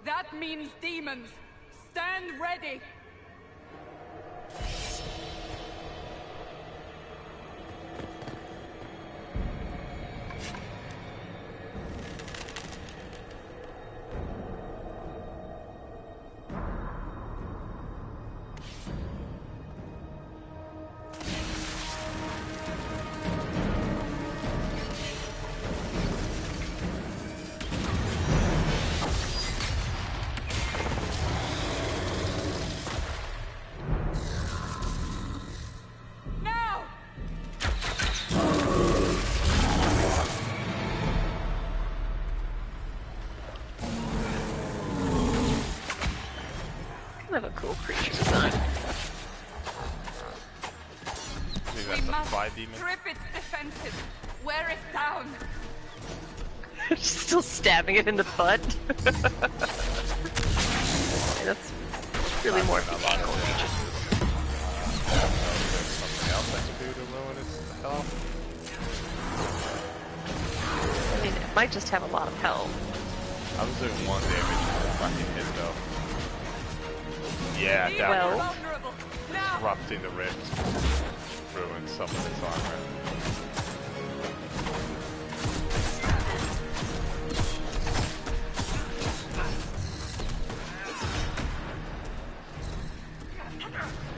C: That means demons. Stand ready.
B: Kind of a cool creature design.
A: I think that's a fly demon.
C: Strip its defenses. Wear it down.
B: Still stabbing it in the butt. That's really more
A: Something else I can do to ruin its health?
B: I mean, it might just have a lot of health.
A: I was doing 1 damage per fucking hit though. Yeah, that
B: Well,
A: works. Disrupting the rift ruins some of its armor.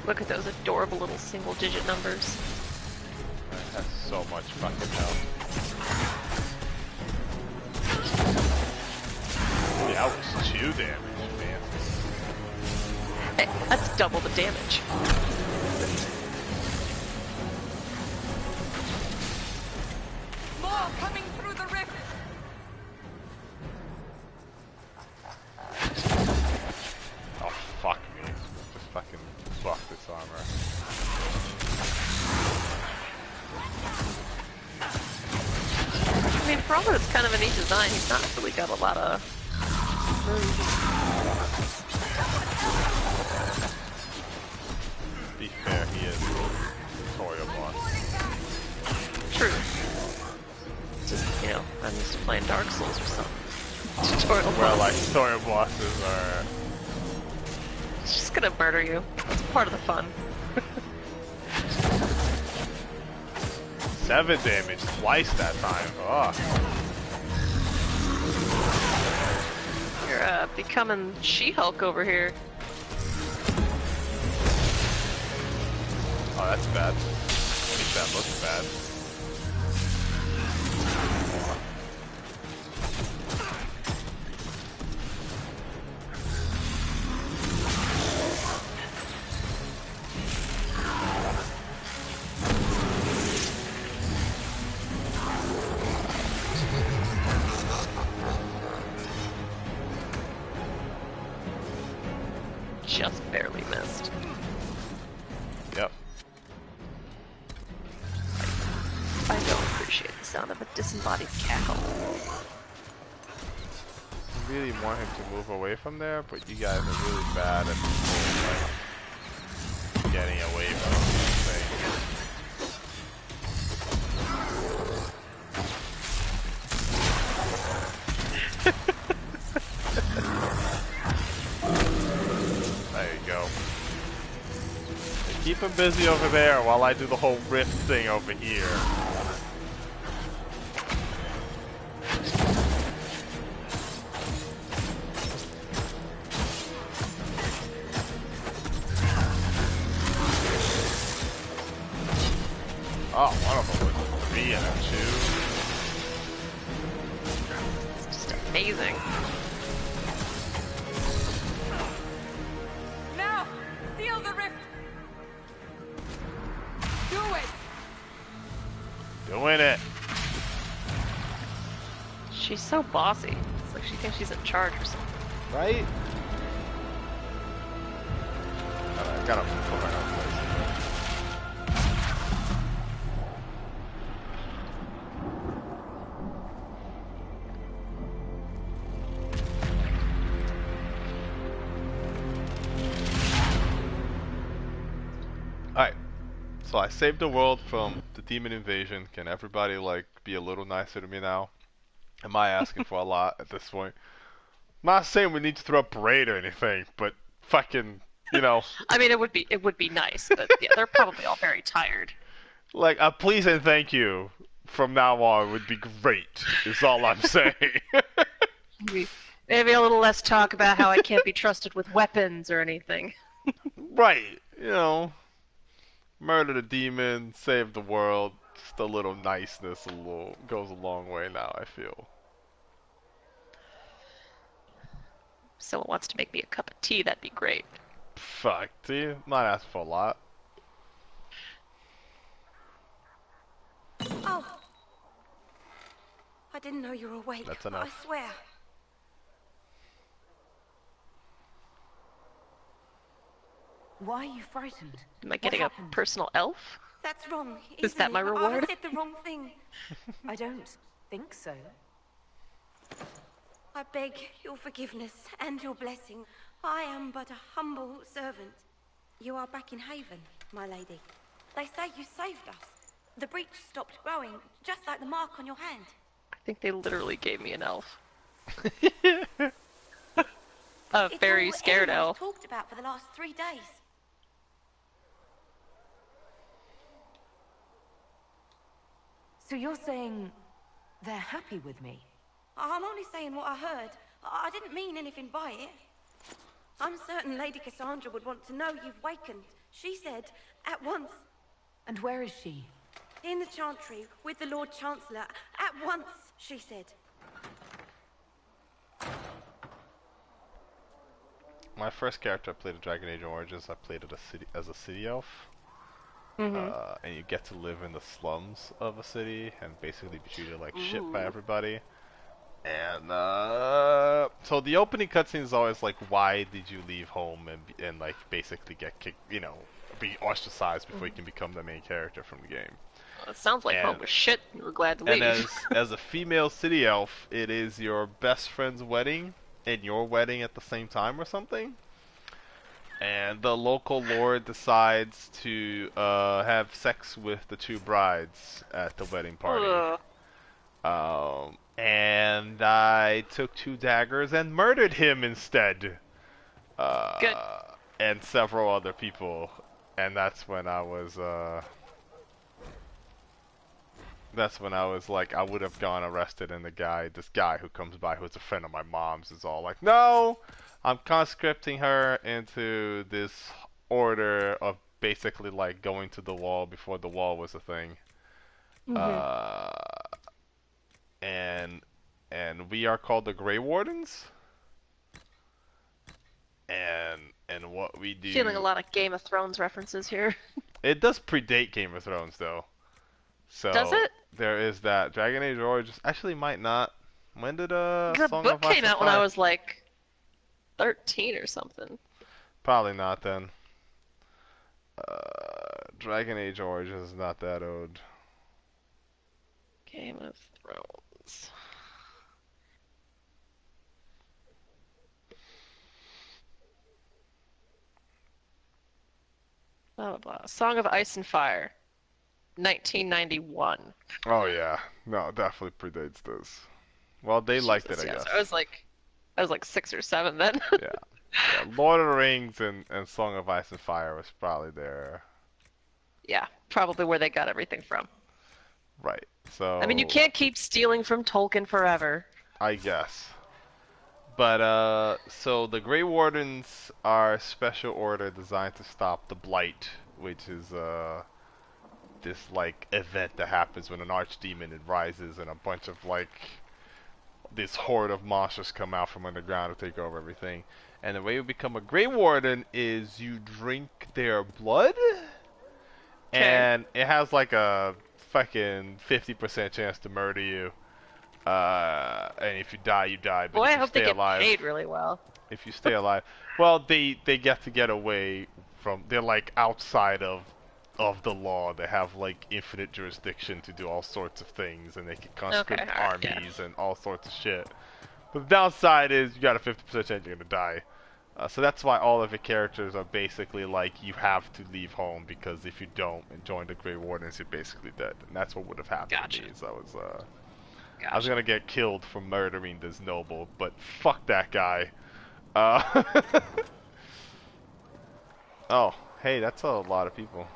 B: look at those adorable little single-digit numbers.
A: It has so much fucking health. Yeah, that was 2 damage, man.
B: Hey, that's double the damage.
C: More coming through the rift.
A: Oh, fuck me. Just fucking buff its armor.
B: I mean, for all that it's kind of a neat design, he's not really got a lot of moves.
A: To be fair, he is a tutorial boss.
B: True. Just, you know, I'm used to playing Dark Souls or something. Tutorial
A: Well,
B: boss.
A: like, tutorial bosses are...
B: It's just gonna murder you. It's part of the fun.
A: 7 damage twice that time. Oh.
B: You're becoming She-Hulk over here.
A: Oh, that's bad. At least that looks bad.
B: Just barely missed.
A: Yep.
B: I don't appreciate the sound of a disembodied cackle.
A: I really want him to move away from there, but you guys are really bad at like, getting away from this thing. There you go. Keep him busy over there while I do the whole rift thing over here. Oh, one of them was a 3 and a 2.
B: It's just amazing.
C: Now, seal the rift. Do it.
A: Doing it.
B: She's so bossy. It's like she thinks she's in charge or something.
A: Right? I gotta put my own place. Alright. So I saved the world from the demon invasion. Can everybody, like, be a little nicer to me now? Am I asking for a lot at this point? I'm not saying we need to throw a parade or anything, but fucking, you know.
B: I mean, it would be nice, but yeah, they're probably all very tired.
A: Like, a please and thank you from now on would be great, is all I'm saying.
B: Maybe a little less talk about how I can't be trusted with weapons or anything.
A: Right, you know. Murder the demon, save the world. Just a little niceness goes a long way now, I feel.
B: If someone wants to make me a cup of tea, that'd be great.
A: Fuck, see? I'm not asking for a lot.
K: Oh. I didn't know you were awake.
A: That's enough.
K: I swear.
D: Why are you frightened?
B: Am I getting a personal elf?
K: That's wrong.
B: Is that my reward?
K: I said the wrong thing.
D: I don't think so.
K: I beg your forgiveness and your blessing. I am but a humble servant. You are back in Haven, my lady. They say you saved us. The breach stopped growing, just like the mark on your hand.
B: I think they literally gave me an elf. A very scared elf.
K: Talked about for the last 3 days.
D: So you're saying they're happy with me?
K: I'm only saying what I heard. I didn't mean anything by it. I'm certain Lady Cassandra would want to know you've wakened. She said, at once.
D: And where is she?
K: In the Chantry, with the Lord Chancellor. At once, she said.
A: My first character I played at Dragon Age Origins, I played as a city elf. And you get to live in the slums of a city and basically be treated like shit by everybody. And so the opening cutscene is always like, why did you leave home and like basically get kicked, you know, be ostracized before you can become the main character from the game.
B: Well, it sounds like home was shit. You were glad to leave.
A: And as a female city elf, it is your best friend's wedding and your wedding at the same time or something. And the local lord decides to have sex with the two brides at the wedding party. And I took 2 daggers and murdered him instead.
B: Good.
A: And several other people. And that's when I was like, I would have gone arrested, and this guy who comes by who's a friend of my mom's is all like, no! I'm conscripting her into this order of basically like going to the wall before the wall was a thing. And we are called the Grey Wardens. And what we do...
B: Feeling a lot of Game of Thrones references here.
A: It does predate Game of Thrones though. So
B: does it?
A: There is that. Dragon Age Origins actually might not. When did
B: The
A: Song
B: book
A: of Ice
B: came
A: and
B: out when I
A: Fire?
B: was like 13 or something.
A: Probably not then. Dragon Age Origins is not that old.
B: Game of Thrones. Blah, blah, blah. Song of Ice and Fire. 1991.
A: Oh yeah, no, definitely predates this. Well, they liked it, I
B: Yeah,
A: guess.
B: so I was like 6 or 7 then.
A: Yeah. Lord of the Rings and Song of Ice and Fire was probably their...
B: Yeah, probably where they got everything from.
A: Right, so...
B: I mean, you can't keep stealing from Tolkien forever.
A: I guess. But, so the Grey Wardens are a special order designed to stop the Blight, which is, this, like, event that happens when an archdemon rises and a bunch of, like, this horde of monsters come out from underground to take over everything. And the way you become a Grey Warden is you drink their blood, and it has, like, a fucking 50% chance to murder you. And if you die, you die. But
B: Boy,
A: if
B: I
A: you
B: hope they
A: stay
B: get
A: alive,
B: paid really well.
A: if you stay alive, well, they get away from. They're like outside of the law. They have like infinite jurisdiction to do all sorts of things, and they can conscript armies and all sorts of shit. But the downside is you got a 50% chance you're gonna die. So that's why all of your characters are basically like you have to leave home, because if you don't and join the Grey Wardens, you're basically dead. And that's what would have happened to me. So I was gonna get killed for murdering this noble, but fuck that guy. Oh, hey, that's a lot of people.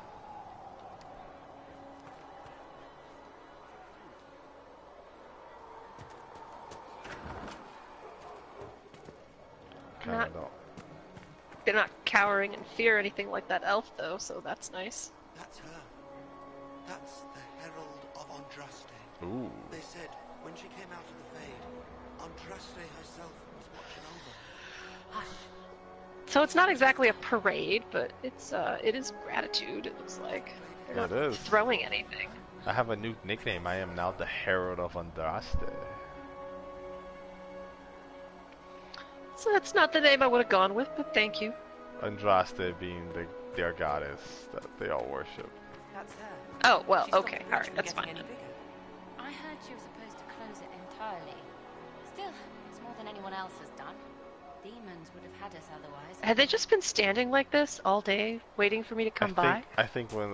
B: They're not cowering in fear or anything like that elf, though, so that's nice.
L: That's her. That's the Herald of Andraste.
A: Ooh.
L: They said when she came out of the Fade, Andraste herself was watching over. Hush.
B: So it's not exactly a parade, but it is gratitude, it looks like. They're not throwing anything.
A: I have a new nickname. I am now the Herald of Andraste.
B: So that's not the name I would have gone with, but thank you.
A: Andraste being their goddess that they all worship.
D: That's her.
B: Oh, well, okay, alright, that's fine.
M: I heard she was supposed to close it entirely. Still, it's more than anyone else has done. Demons would have had us otherwise.
B: Had they just been standing like this all day, waiting for me to come by?
A: I think when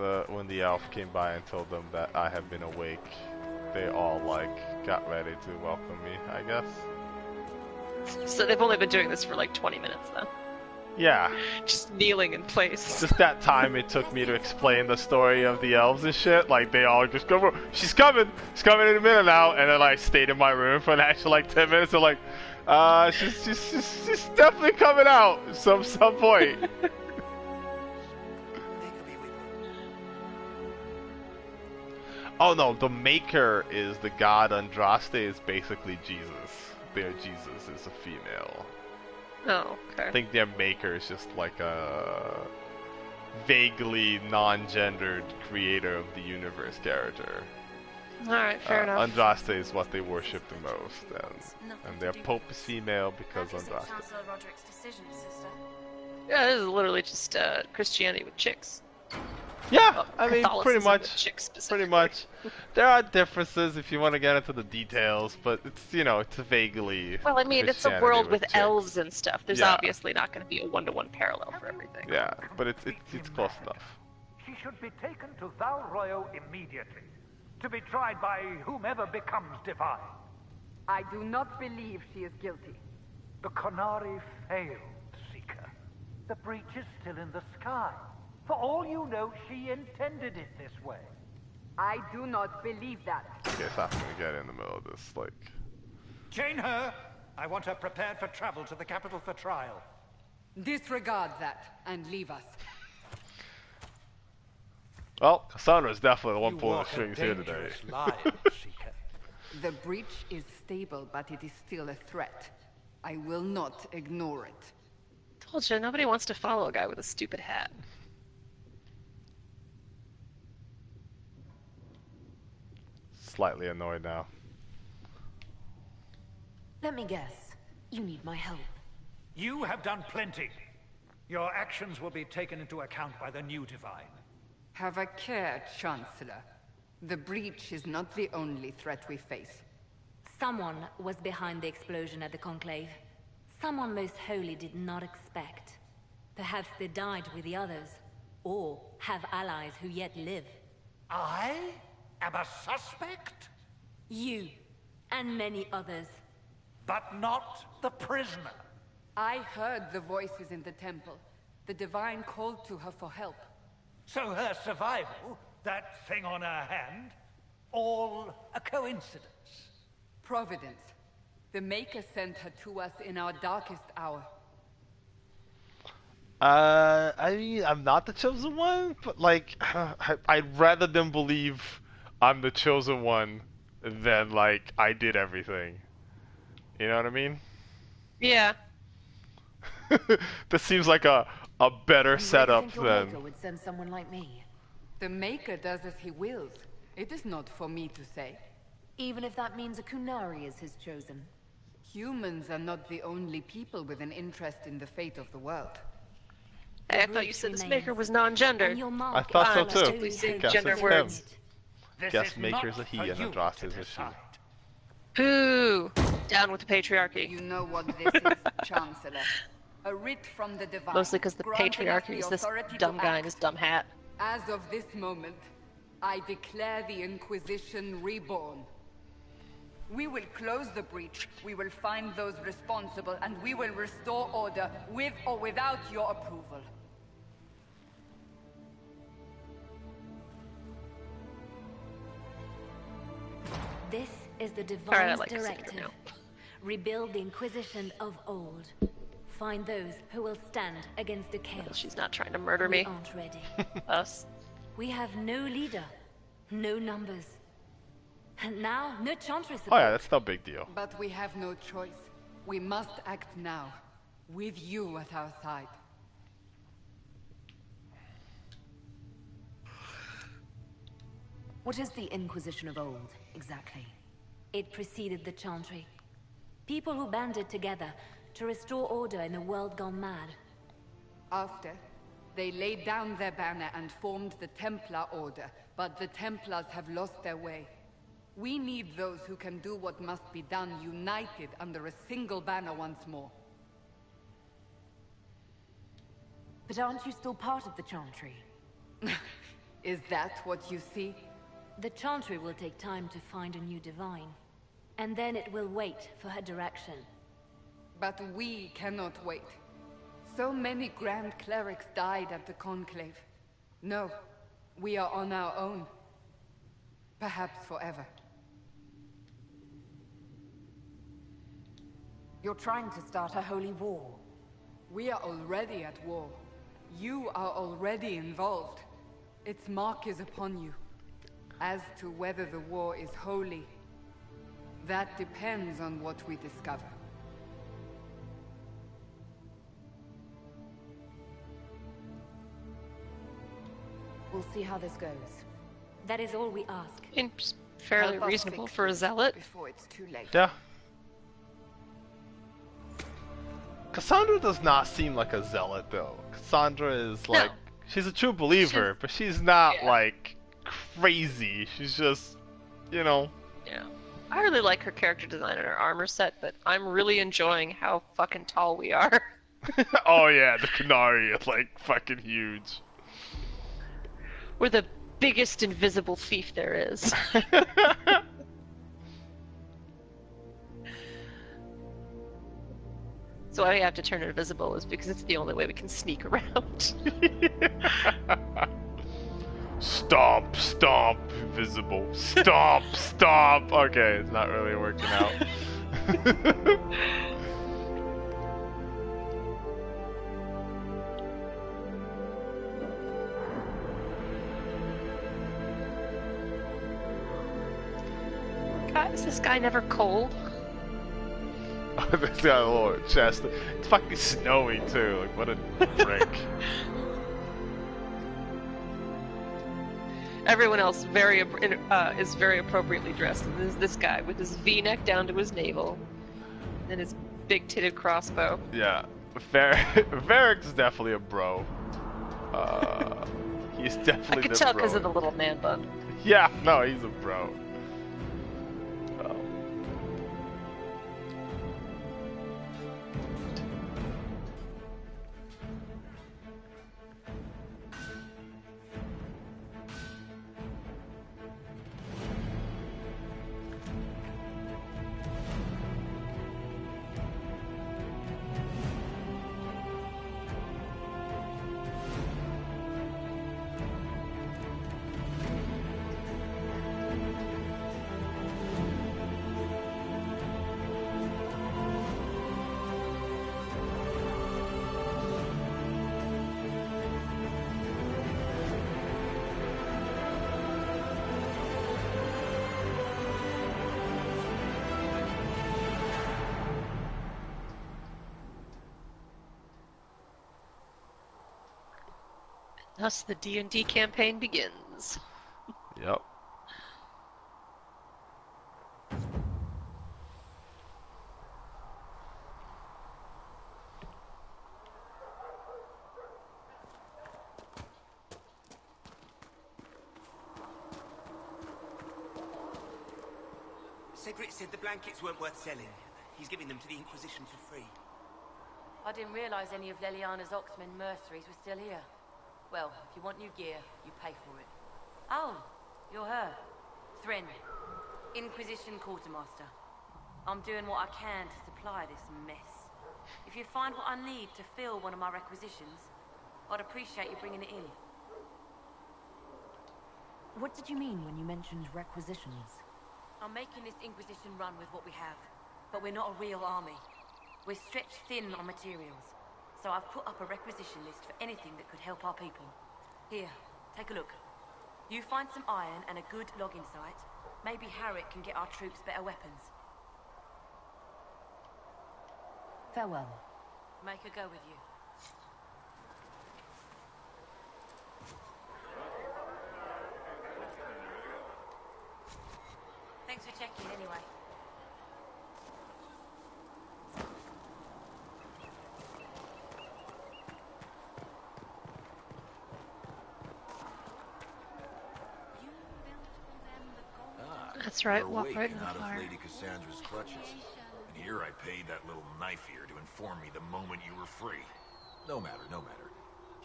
A: the elf came by and told them that I had been awake, they all like got ready to welcome me, I guess.
B: So they've only been doing this for like 20 minutes then.
A: Yeah.
B: Just kneeling in place.
A: Just that time it took me to explain the story of the elves and shit. Like they all just go, she's coming in a minute now, and then I stayed in my room for an actual like 10 minutes. And like, she's definitely coming out at some point. Oh no, the Maker is the god. Andraste is basically Jesus. Their Jesus is a female.
B: Oh, okay.
A: I think their Maker is just like a vaguely non-gendered creator of the universe character.
B: Alright, fair enough.
A: Andraste is what they worship the most, and their Pope is female because Andraste.
M: Chancellor Roderick's decision, sister.
B: Yeah, this is literally just Christianity with chicks.
A: Yeah,
B: well,
A: I mean, pretty much. There are differences if you want to get into the details, but it's, you know, it's vaguely.
B: Well, I mean, it's a world with elves and stuff. There's obviously not going to be a one-to-one parallel for everything.
A: Yeah, but it's close enough.
H: She should be taken to Val Royo immediately, to be tried by whomever becomes divine.
C: I do not believe she is guilty.
H: The Qunari failed, Seeker. The breach is still in the sky. For all you know, she intended it this way.
C: I do not believe that.
A: I guess I'm gonna get in the middle of this, like...
H: Chain her! I want her prepared for travel to the capital for trial.
C: Disregard that, and leave us.
A: Well, Cassandra's definitely the one pulling the strings here today.
C: The breach is stable, but it is still a threat. I will not ignore it.
B: Told you, nobody wants to follow a guy with a stupid hat.
A: Slightly annoyed now.
D: Let me guess. You need my help.
H: You have done plenty. Your actions will be taken into account by the new Divine.
C: Have a care, Chancellor. The breach is not the only threat we face.
E: Someone was behind the explosion at the Conclave. Someone Most Holy did not expect. Perhaps they died with the others, or have allies who yet live.
H: I am a suspect?
E: You, and many others.
H: But not the prisoner.
C: I heard the voices in the temple. The Divine called to her for help.
H: So her survival, that thing on her hand, all a coincidence?
C: Providence. The Maker sent her to us in our darkest hour.
A: I mean, I'm not the chosen one, but like, I'd rather them believe I'm the chosen one than like I did everything. You know what I mean?
B: Yeah.
A: This seems like a better setup
D: than...
A: than...
D: Maker would send someone like me.
C: The Maker does as he wills. It is not for me to say.
D: Even if that means a Kunari is his chosen.
C: Humans are not the only people with an interest in the fate of the world.
B: Hey, I thought you said this maker was non-gendered.
A: I thought so too.
B: Mistakenly saying
A: Guess
B: gender
A: it's
B: words.
A: him. Guess maker's a he and Andraste's a she.
B: Boo! Down with the patriarchy.
C: You know what this is, Chancellor. A writ from the divine.
B: Mostly because the
C: granting us
B: patriarchy is
C: the
B: this
C: authority
B: dumb
C: to
B: guy in
C: act.
B: his dumb hat.
C: As of this moment, I declare the Inquisition reborn. We will close the breach, we will find those responsible, and we will restore order with or without your approval.
E: This is the
B: Alright, I
E: Divine's
B: like this
E: directive.
B: now.
E: Rebuild the Inquisition of old. Find those who will stand against the chaos.
B: She's not trying to murder
E: We
B: me.
E: aren't ready.
B: Us.
E: We have no leader, no numbers, and now no Chantry
A: Oh yeah,
E: support.
A: that's no big deal.
C: But we have no choice. We must act now, with you at our side.
D: What is the Inquisition of old, exactly?
E: It preceded the Chantry. People who banded together to restore order in a world gone mad.
C: After, they laid down their banner and formed the Templar Order, but the Templars have lost their way. We need those who can do what must be done, united under a single banner once more.
D: But aren't you still part of the Chantry?
C: Is that what you see?
E: The Chantry will take time to find a new divine. And then it will wait for her direction.
C: But we cannot wait. So many Grand Clerics died at the Conclave. No, we are on our own. Perhaps forever.
D: You're trying to start a holy war.
C: We are already at war. You are already involved. Its mark is upon you. As to whether the war is holy, that depends on what we discover.
D: We'll see how this goes.
E: That is all we ask.
B: Seems fairly
C: Help us
B: reasonable
C: fix
B: for a
C: this
B: zealot.
C: Before it's too late.
A: Yeah. Cassandra does not seem like a zealot though. Cassandra is like, she's a true believer, but she's not like crazy. She's just, you know.
B: Yeah. I really like her character design and her armor set, but I'm really enjoying how fucking tall we are.
A: Oh yeah, the Kunari is like fucking huge.
B: We're the biggest invisible thief there is. So why we have to turn invisible is because it's the only way we can sneak around.
A: Stomp, stomp, invisible. Stomp, stomp. Okay, it's not really working out.
B: God, is this guy never cold?
A: This got a little chest. It's fucking snowy too. Like, what a prick.
B: Everyone else is very appropriately dressed. And there's this guy with his V-neck down to his navel, and his big-titted crossbow.
A: Yeah, Varric's definitely a bro. He's definitely
B: I could
A: the
B: tell
A: bro.
B: because of the little man bun.
A: Yeah, no, he's a bro.
B: Thus the D&D campaign begins.
A: Yep.
L: Cedric said the blankets weren't worth selling. He's giving them to the Inquisition for free.
N: I didn't realize any of Leliana's Oxmen mercenaries were still here. Well, if you want new gear, you pay for it. Oh, you're her. Thrin, Inquisition Quartermaster. I'm doing what I can to supply this mess. If you find what I need to fill one of my requisitions, I'd appreciate you bringing it in.
D: What did you mean when you mentioned requisitions?
N: I'm making this Inquisition run with what we have, but we're not a real army. We're stretched thin on materials, so I've put up a requisition list for anything that could help our people. Here, take a look. You find some iron and a good logging site, maybe Harriet can get our troops better weapons.
D: Farewell.
N: Make her go with you. Thanks for checking anyway.
B: That's right,
G: You're
B: walk
G: awake
B: right in
G: and
B: the
G: out of
B: fire.
G: Lady Cassandra's clutches. And here I paid that little knife ear to inform me the moment you were free. No matter, no matter.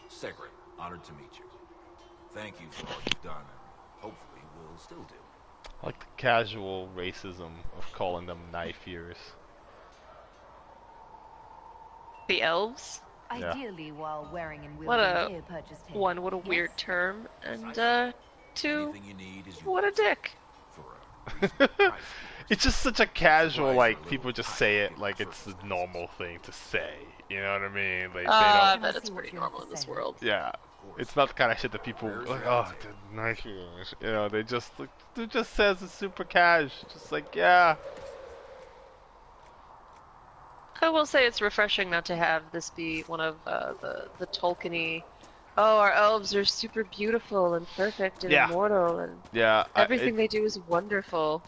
G: Segret, honored to meet you. Thank you for all you've done, and hopefully will still do.
A: I like the casual racism of calling them knife ears.
B: The elves?
A: Yeah.
D: Ideally, while wearing and
B: What
D: wielding
B: a
D: gear purchased here.
B: one, what a weird term, and two,
G: Anything you need is
B: what a dick.
A: It's just such a casual, like, people just say it like it's a normal thing to say. You know what I mean? Like,
B: I
A: they
B: bet it's pretty normal in this world.
A: don't. Yeah. It's not the kind of shit that people like, oh, the knife ears. You know, they just says it's super cash. Just like, yeah.
B: I will say it's refreshing not to have this be one of the Tolkien-y, oh, our elves are super beautiful and perfect and
A: Yeah.
B: immortal and everything they do is wonderful.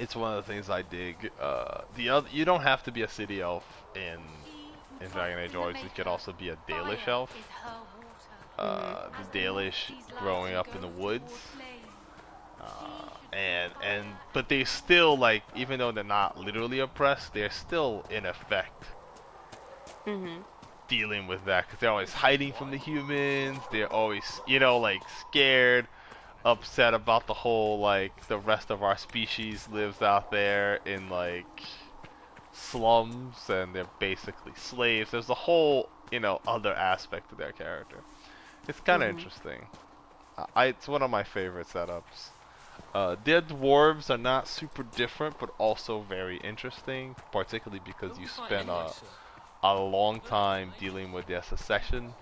A: It's one of the things I dig. You don't have to be a city elf in Dragon Age Origins. You could also be a Dalish elf. The Dalish growing up in the woods, but they still, like, even though they're not literally oppressed, they're still in effect dealing with that because they're always hiding from the humans. They're always, you know, like, scared, upset about the whole, like, the rest of our species lives out there in, like, slums and they're basically slaves. There's a whole, you know, other aspect to their character. It's kind of interesting. It's one of my favorite setups. Their dwarves are not super different, but also very interesting, particularly because you spend a long time dealing with their secession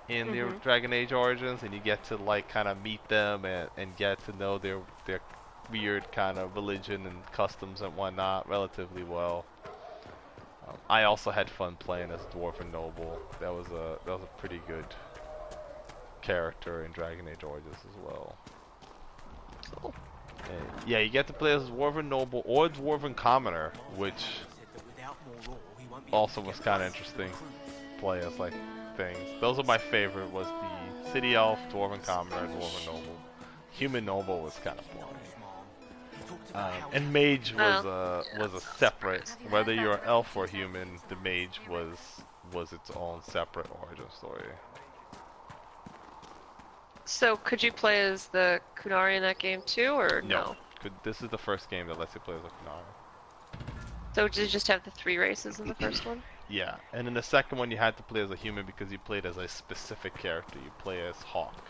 A: in their Dragon Age Origins, and you get to, like, kind of meet them and get to know their weird kind of religion and customs and whatnot relatively well. I also had fun playing as Dwarven Noble. That was a pretty good character in Dragon Age Origins as well.
B: Cool.
A: And yeah, you get to play as Dwarven Noble or Dwarven Commoner, which also was kind of interesting. Play as, like, things. Those are my favorite. Was the City Elf, Dwarven Commoner, and Dwarven Noble. Human Noble was kind of boring. And Mage was a separate. Whether you're elf or human, the Mage was its own separate origin story.
B: So could you play as the Kunari in that game too, or no?
A: This is the first game that lets you play as a Kunari.
B: So did you just have the 3 races in the first one?
A: Yeah, and in the second one you had to play as a human because you played as a specific character. You play as Hawk.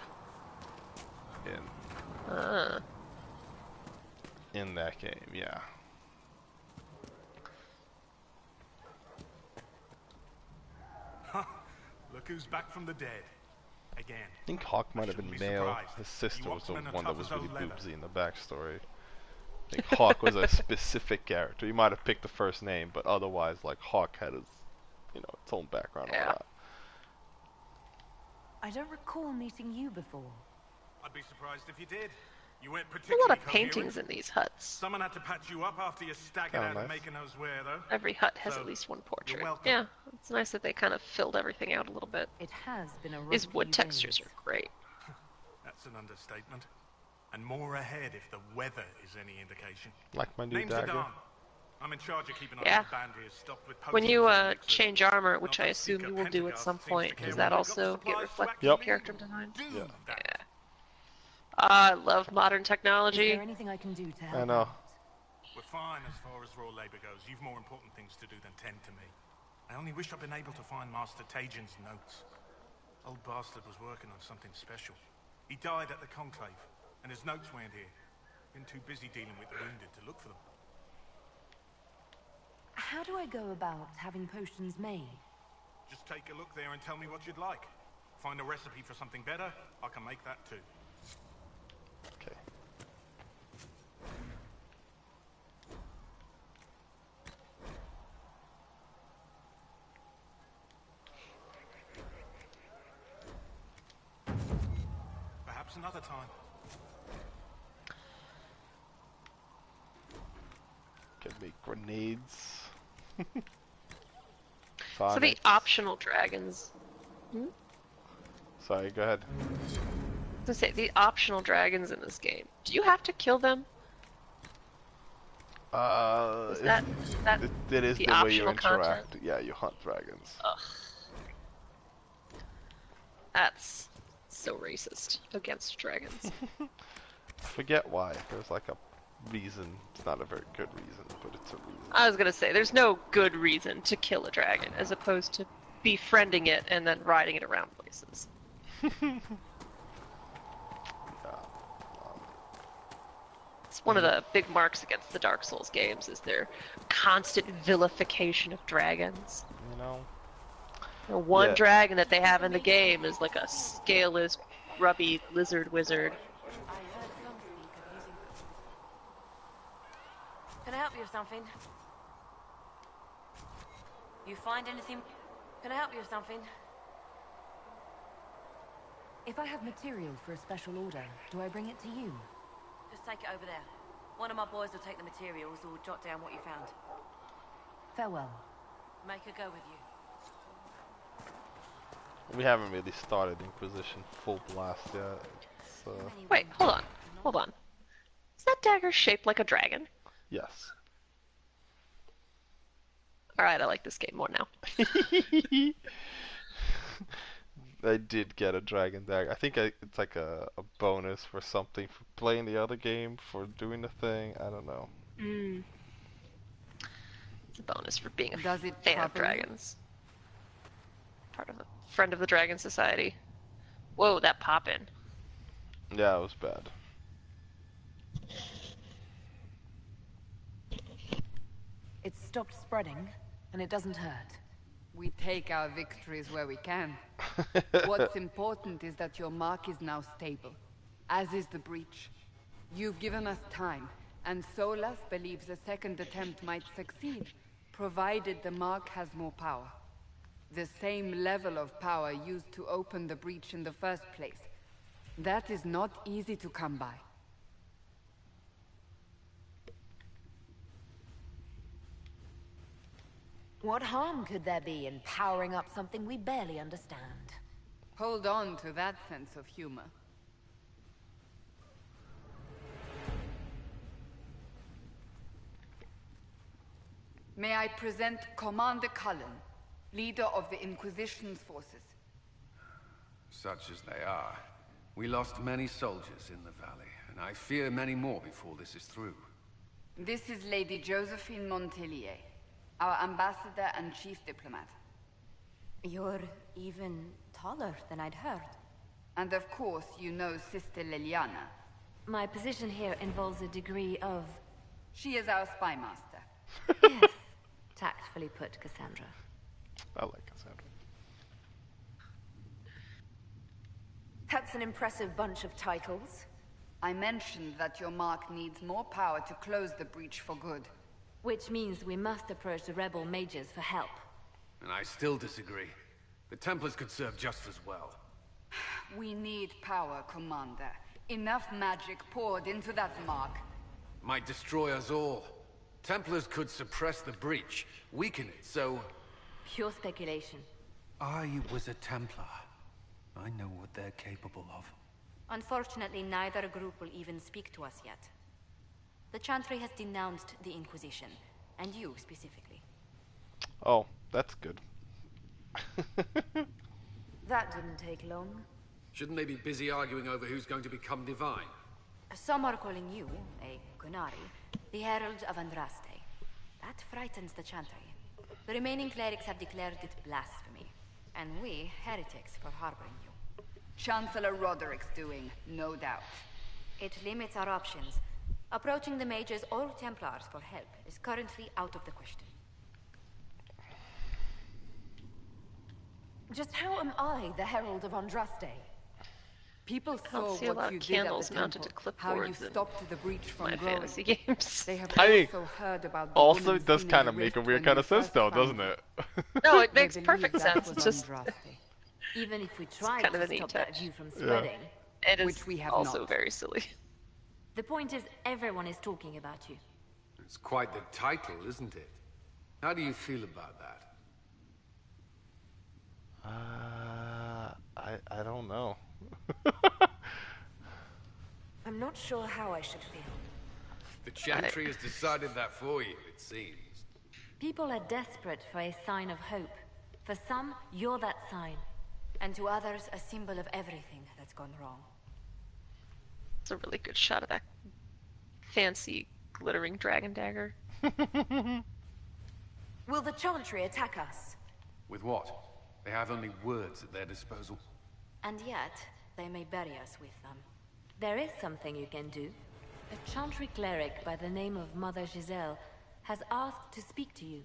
A: In that game, yeah.
O: Look who's back from the dead. Again.
A: I think Hawk might have been male. His sister was the one that was really boobsy in the backstory. I think Hawk was a specific character. You might have picked the first name, but otherwise, like, Hawk had his, you know, its own background on that.
D: I don't recall meeting you before.
O: I'd be surprised if you did. You weren't
B: There's a
O: particularly
B: lot of paintings in these huts.
O: Someone had to patch you up after you staggered out of making us wear, though.
B: Every hut has at least one portrait. Yeah, it's nice that they kind of filled everything out a little bit.
D: It has been a
B: These wood textures are great.
O: That's an understatement. and more ahead if the weather is any indication.
A: Like my new
O: Name's
A: dagger.
O: Adan. I'm in charge of keeping
B: Yeah.
O: our boundaries stocked with
B: When you
O: potions and elixirs.
B: change armor, which I assume you will do at some point, does that also get reflected in character design?
A: Yeah.
B: Yeah. I love modern technology.
D: Is there anything I can do to help?
A: I know.
O: We're fine as far as raw labor goes. You've more important things to do than tend to me. I only wish I'd been able to find Master Tajin's notes. Old bastard was working on something special. He died at the Conclave, and his notes weren't here. Been too busy dealing with the wounded to look for them.
D: How do I go about having potions made?
O: Just take a look there and tell me what you'd like. Find a recipe for something better, I can make that too.
A: Okay.
O: Perhaps another time.
A: Can make grenades.
B: So the
A: Sonics.
B: optional dragons.
A: Sorry, go ahead.
B: To say the optional dragons in this game. Do you have to kill them? Is that
A: it is
B: the
A: the way you
B: optional
A: interact.
B: content?
A: Yeah, you hunt dragons.
B: Ugh. That's so racist against dragons.
A: Forget why. There's like a reason. It's not a very good reason, but it's a reason.
B: I was gonna say, there's no good reason to kill a dragon as opposed to befriending it and then riding it around places. It's one of the big marks against the Dark Souls games is their constant vilification of dragons.
A: You know?
B: The one
A: Yeah.
B: dragon that they have in the game is like a scaleless, grubby lizard wizard.
N: Can I help you with something? You find anything? Can I help you with something?
D: If I have material for a special order, do I bring it to you?
N: Just take it over there. One of my boys will take the materials or jot down what you found.
D: Farewell.
N: Make her go with you.
A: We haven't really started Inquisition full blast yet. So
B: Wait, hold on. Hold on. Is that dagger shaped like a dragon?
A: yes.
B: Alright, I like this game more now.
A: I did get a dragon dagger. I think it's like a bonus for something for playing the other game, for doing the thing. I don't know.
B: It's a bonus for being a
C: Does it
B: fan of
C: properly?
B: dragons. Part of a friend of the Dragon Society. Whoa, that pop-in.
A: Yeah, it was bad.
D: It's stopped spreading, and it doesn't hurt.
C: We take our victories where we can. What's important is that your mark is now stable, as is the breach. You've given us time, and Solas believes a second attempt might succeed, provided the mark has more power. The same level of power used to open the breach in the first place. That is not easy to come by.
D: What harm could there be in powering up something we barely understand?
C: Hold on to that sense of humor. May I present Commander Cullen, leader of the Inquisition's forces.
P: Such as they are, we lost many soldiers in the valley, and I fear many more before this is through.
C: This is Lady Josephine Montelier, our ambassador and chief diplomat.
K: You're even taller than I'd heard.
C: And of course, you know Sister Liliana.
E: My position here involves a degree of...
C: She is our spy master.
E: Yes, tactfully put, Cassandra.
A: I like Cassandra.
D: That's an impressive bunch of titles.
C: I mentioned that your mark needs more power to close the breach for good.
E: Which means we must approach the rebel mages for help.
P: And I still disagree. The Templars could serve just as well.
C: We need power, Commander. Enough magic poured into that mark.
P: Might destroy us all. Templars could suppress the breach, weaken it, so...
E: Pure speculation.
P: I was a Templar. I know what they're capable of.
M: Unfortunately, neither group will even speak to us yet. The Chantry has denounced the Inquisition, and you specifically.
A: Oh, that's good.
D: That didn't take long.
P: Shouldn't they be busy arguing over who's going to become divine?
M: Some are calling you, a Qunari, the Herald of Andraste. That frightens the Chantry. The remaining clerics have declared it blasphemy, and we, heretics, for harboring you.
C: Chancellor Roderick's doing, no doubt.
M: It limits our options. Approaching the mages or Templars for help is currently out of the question.
D: Just how am I the Herald of Andraste?
C: People
B: I don't
C: saw
B: see a lot
C: what
B: of
C: you did at
B: candles
C: the
B: mounted
C: temple,
B: to
C: how you
B: clipboards in
C: stopped the breach from
B: my
C: growing.
B: fantasy games.
C: They have
A: I mean,
C: also heard about the
A: also,
C: woman
A: it does
C: seen in
A: kind
C: the
A: of make a
C: rift
A: weird
C: when
A: kind
C: you
A: of sense,
C: first
A: though,
C: found
A: doesn't
C: it.
A: it?
B: No, it
C: They
B: makes
C: believe
B: perfect
C: that
B: sense.
C: was
B: It's just
C: Andraste,
M: Even if we tried
B: kind of
M: to
B: a neat
M: stop that
B: touch.
M: view from spreading,
B: it is
C: which we have
B: also
C: not.
B: very silly.
M: the point is everyone is talking about you.
P: It's quite the title, isn't it? How do you feel about that?
A: I don't know.
D: I'm not sure how I should feel.
P: The Chantry has decided that for you, it seems.
E: People are desperate for a sign of hope. For some, you're that sign.
M: And to others, a symbol of everything that's gone wrong.
B: It's a really good shot of that fancy glittering dragon dagger.
D: Will the Chantry attack us?
P: With what? They have only words at their disposal.
M: And yet, they may bury us with them.
E: There is something you can do. A Chantry cleric by the name of Mother Giselle has asked to speak to you.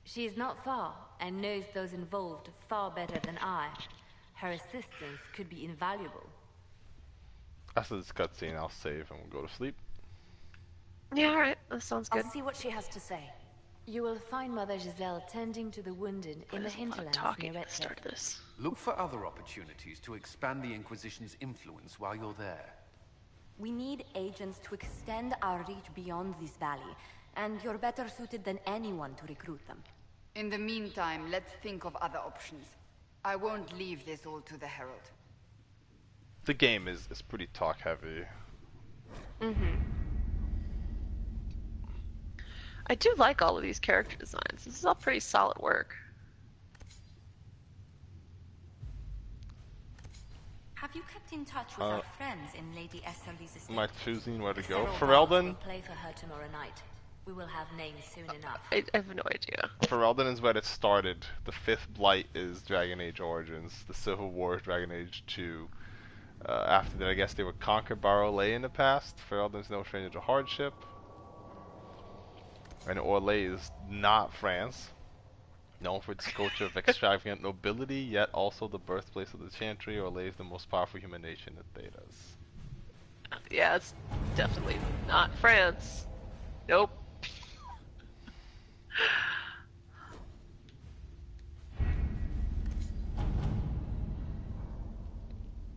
E: She is not far and knows those involved far better than I. Her assistance could be invaluable.
A: After this cutscene, I'll save and we'll go to sleep.
B: Yeah, alright. That sounds good.
D: I'll see what she has to say.
E: You will find Mother Giselle tending to the wounded in the hinterlands
B: talking
E: near
B: at the start of this.
P: Look for other opportunities to expand the Inquisition's influence while you're there.
M: We need agents to extend our reach beyond this valley, and you're better suited than anyone to recruit them.
C: In the meantime, let's think of other options. I won't leave this all to the Herald.
A: The game is pretty talk heavy.
B: I do like all of these character designs. This is all pretty solid work.
M: Have you kept in touch with our friends in Lady Esterly's estate?
A: Am I choosing where to go?
E: Several
A: Ferelden?
E: guards will play for her tomorrow night. We will have names soon enough.
B: I have no idea.
A: Ferelden is where it started. The 5th Blight is Dragon Age Origins. The Civil War is Dragon Age 2. After that, I guess they were conquered by Orlais in the past. Ferelden's no stranger to hardship. And Orlais is not France. Known for its culture of extravagant nobility, yet also the birthplace of the Chantry. Orlais is the most powerful human nation at Thedas.
B: Yeah, it's definitely not France. Nope.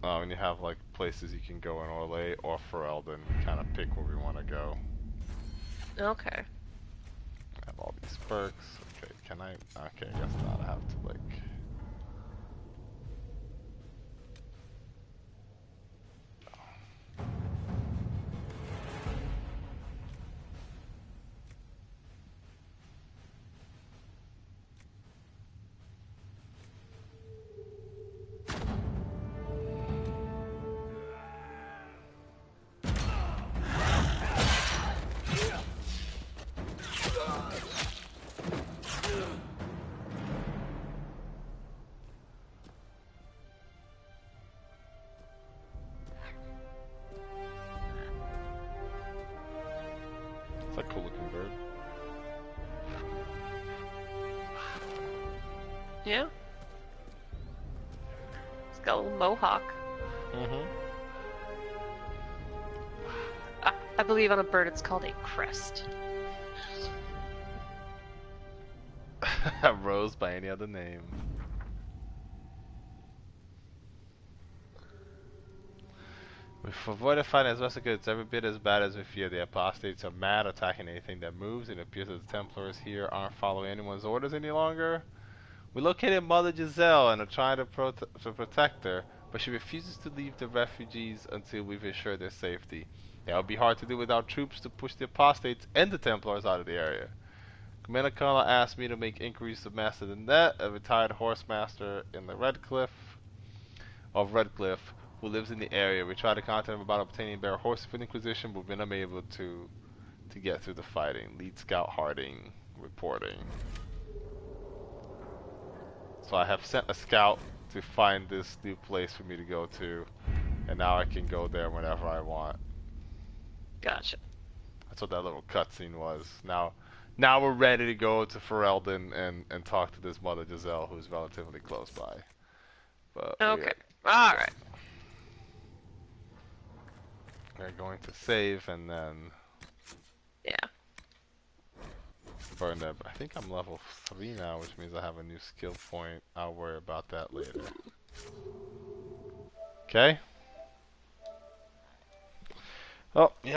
A: And you have like places you can go in Orlais or Ferelden. Kind of pick where we want to go.
B: Okay.
A: I have all these perks. Okay, can I? Okay, I guess not. I have to like. It's a cool looking bird.
B: Yeah. It's got a little mohawk. I believe on a bird it's called a crest.
A: Rose by any other name. We've avoided fighting as best we could. It's every bit as bad as we fear. The apostates are mad, attacking anything that moves. It appears that the Templars here aren't following anyone's orders any longer. We located Mother Giselle and are trying to protect her, but she refuses to leave the refugees until we've ensured their safety. It would be hard to do without troops to push the apostates and the Templars out of the area. Commander Colonel asked me to make inquiries to Master Danette, a retired horse master in the Redcliffe, who lives in the area. We tried to contact him about obtaining better horses for the Inquisition, but we've been unable to get through the fighting. Lead Scout Harding reporting. So I have sent a scout to find this new place for me to go to, and now I can go there whenever I want.
B: Gotcha.
A: That's what that little cutscene was. Now we're ready to go to Ferelden and talk to this Mother Giselle, who's relatively close by. But
B: okay. Alright.
A: We're going to save and then...
B: Yeah.
A: burn that. I think I'm level 3 now, which means I have a new skill point. I'll worry about that later. Okay? Oh, yeah.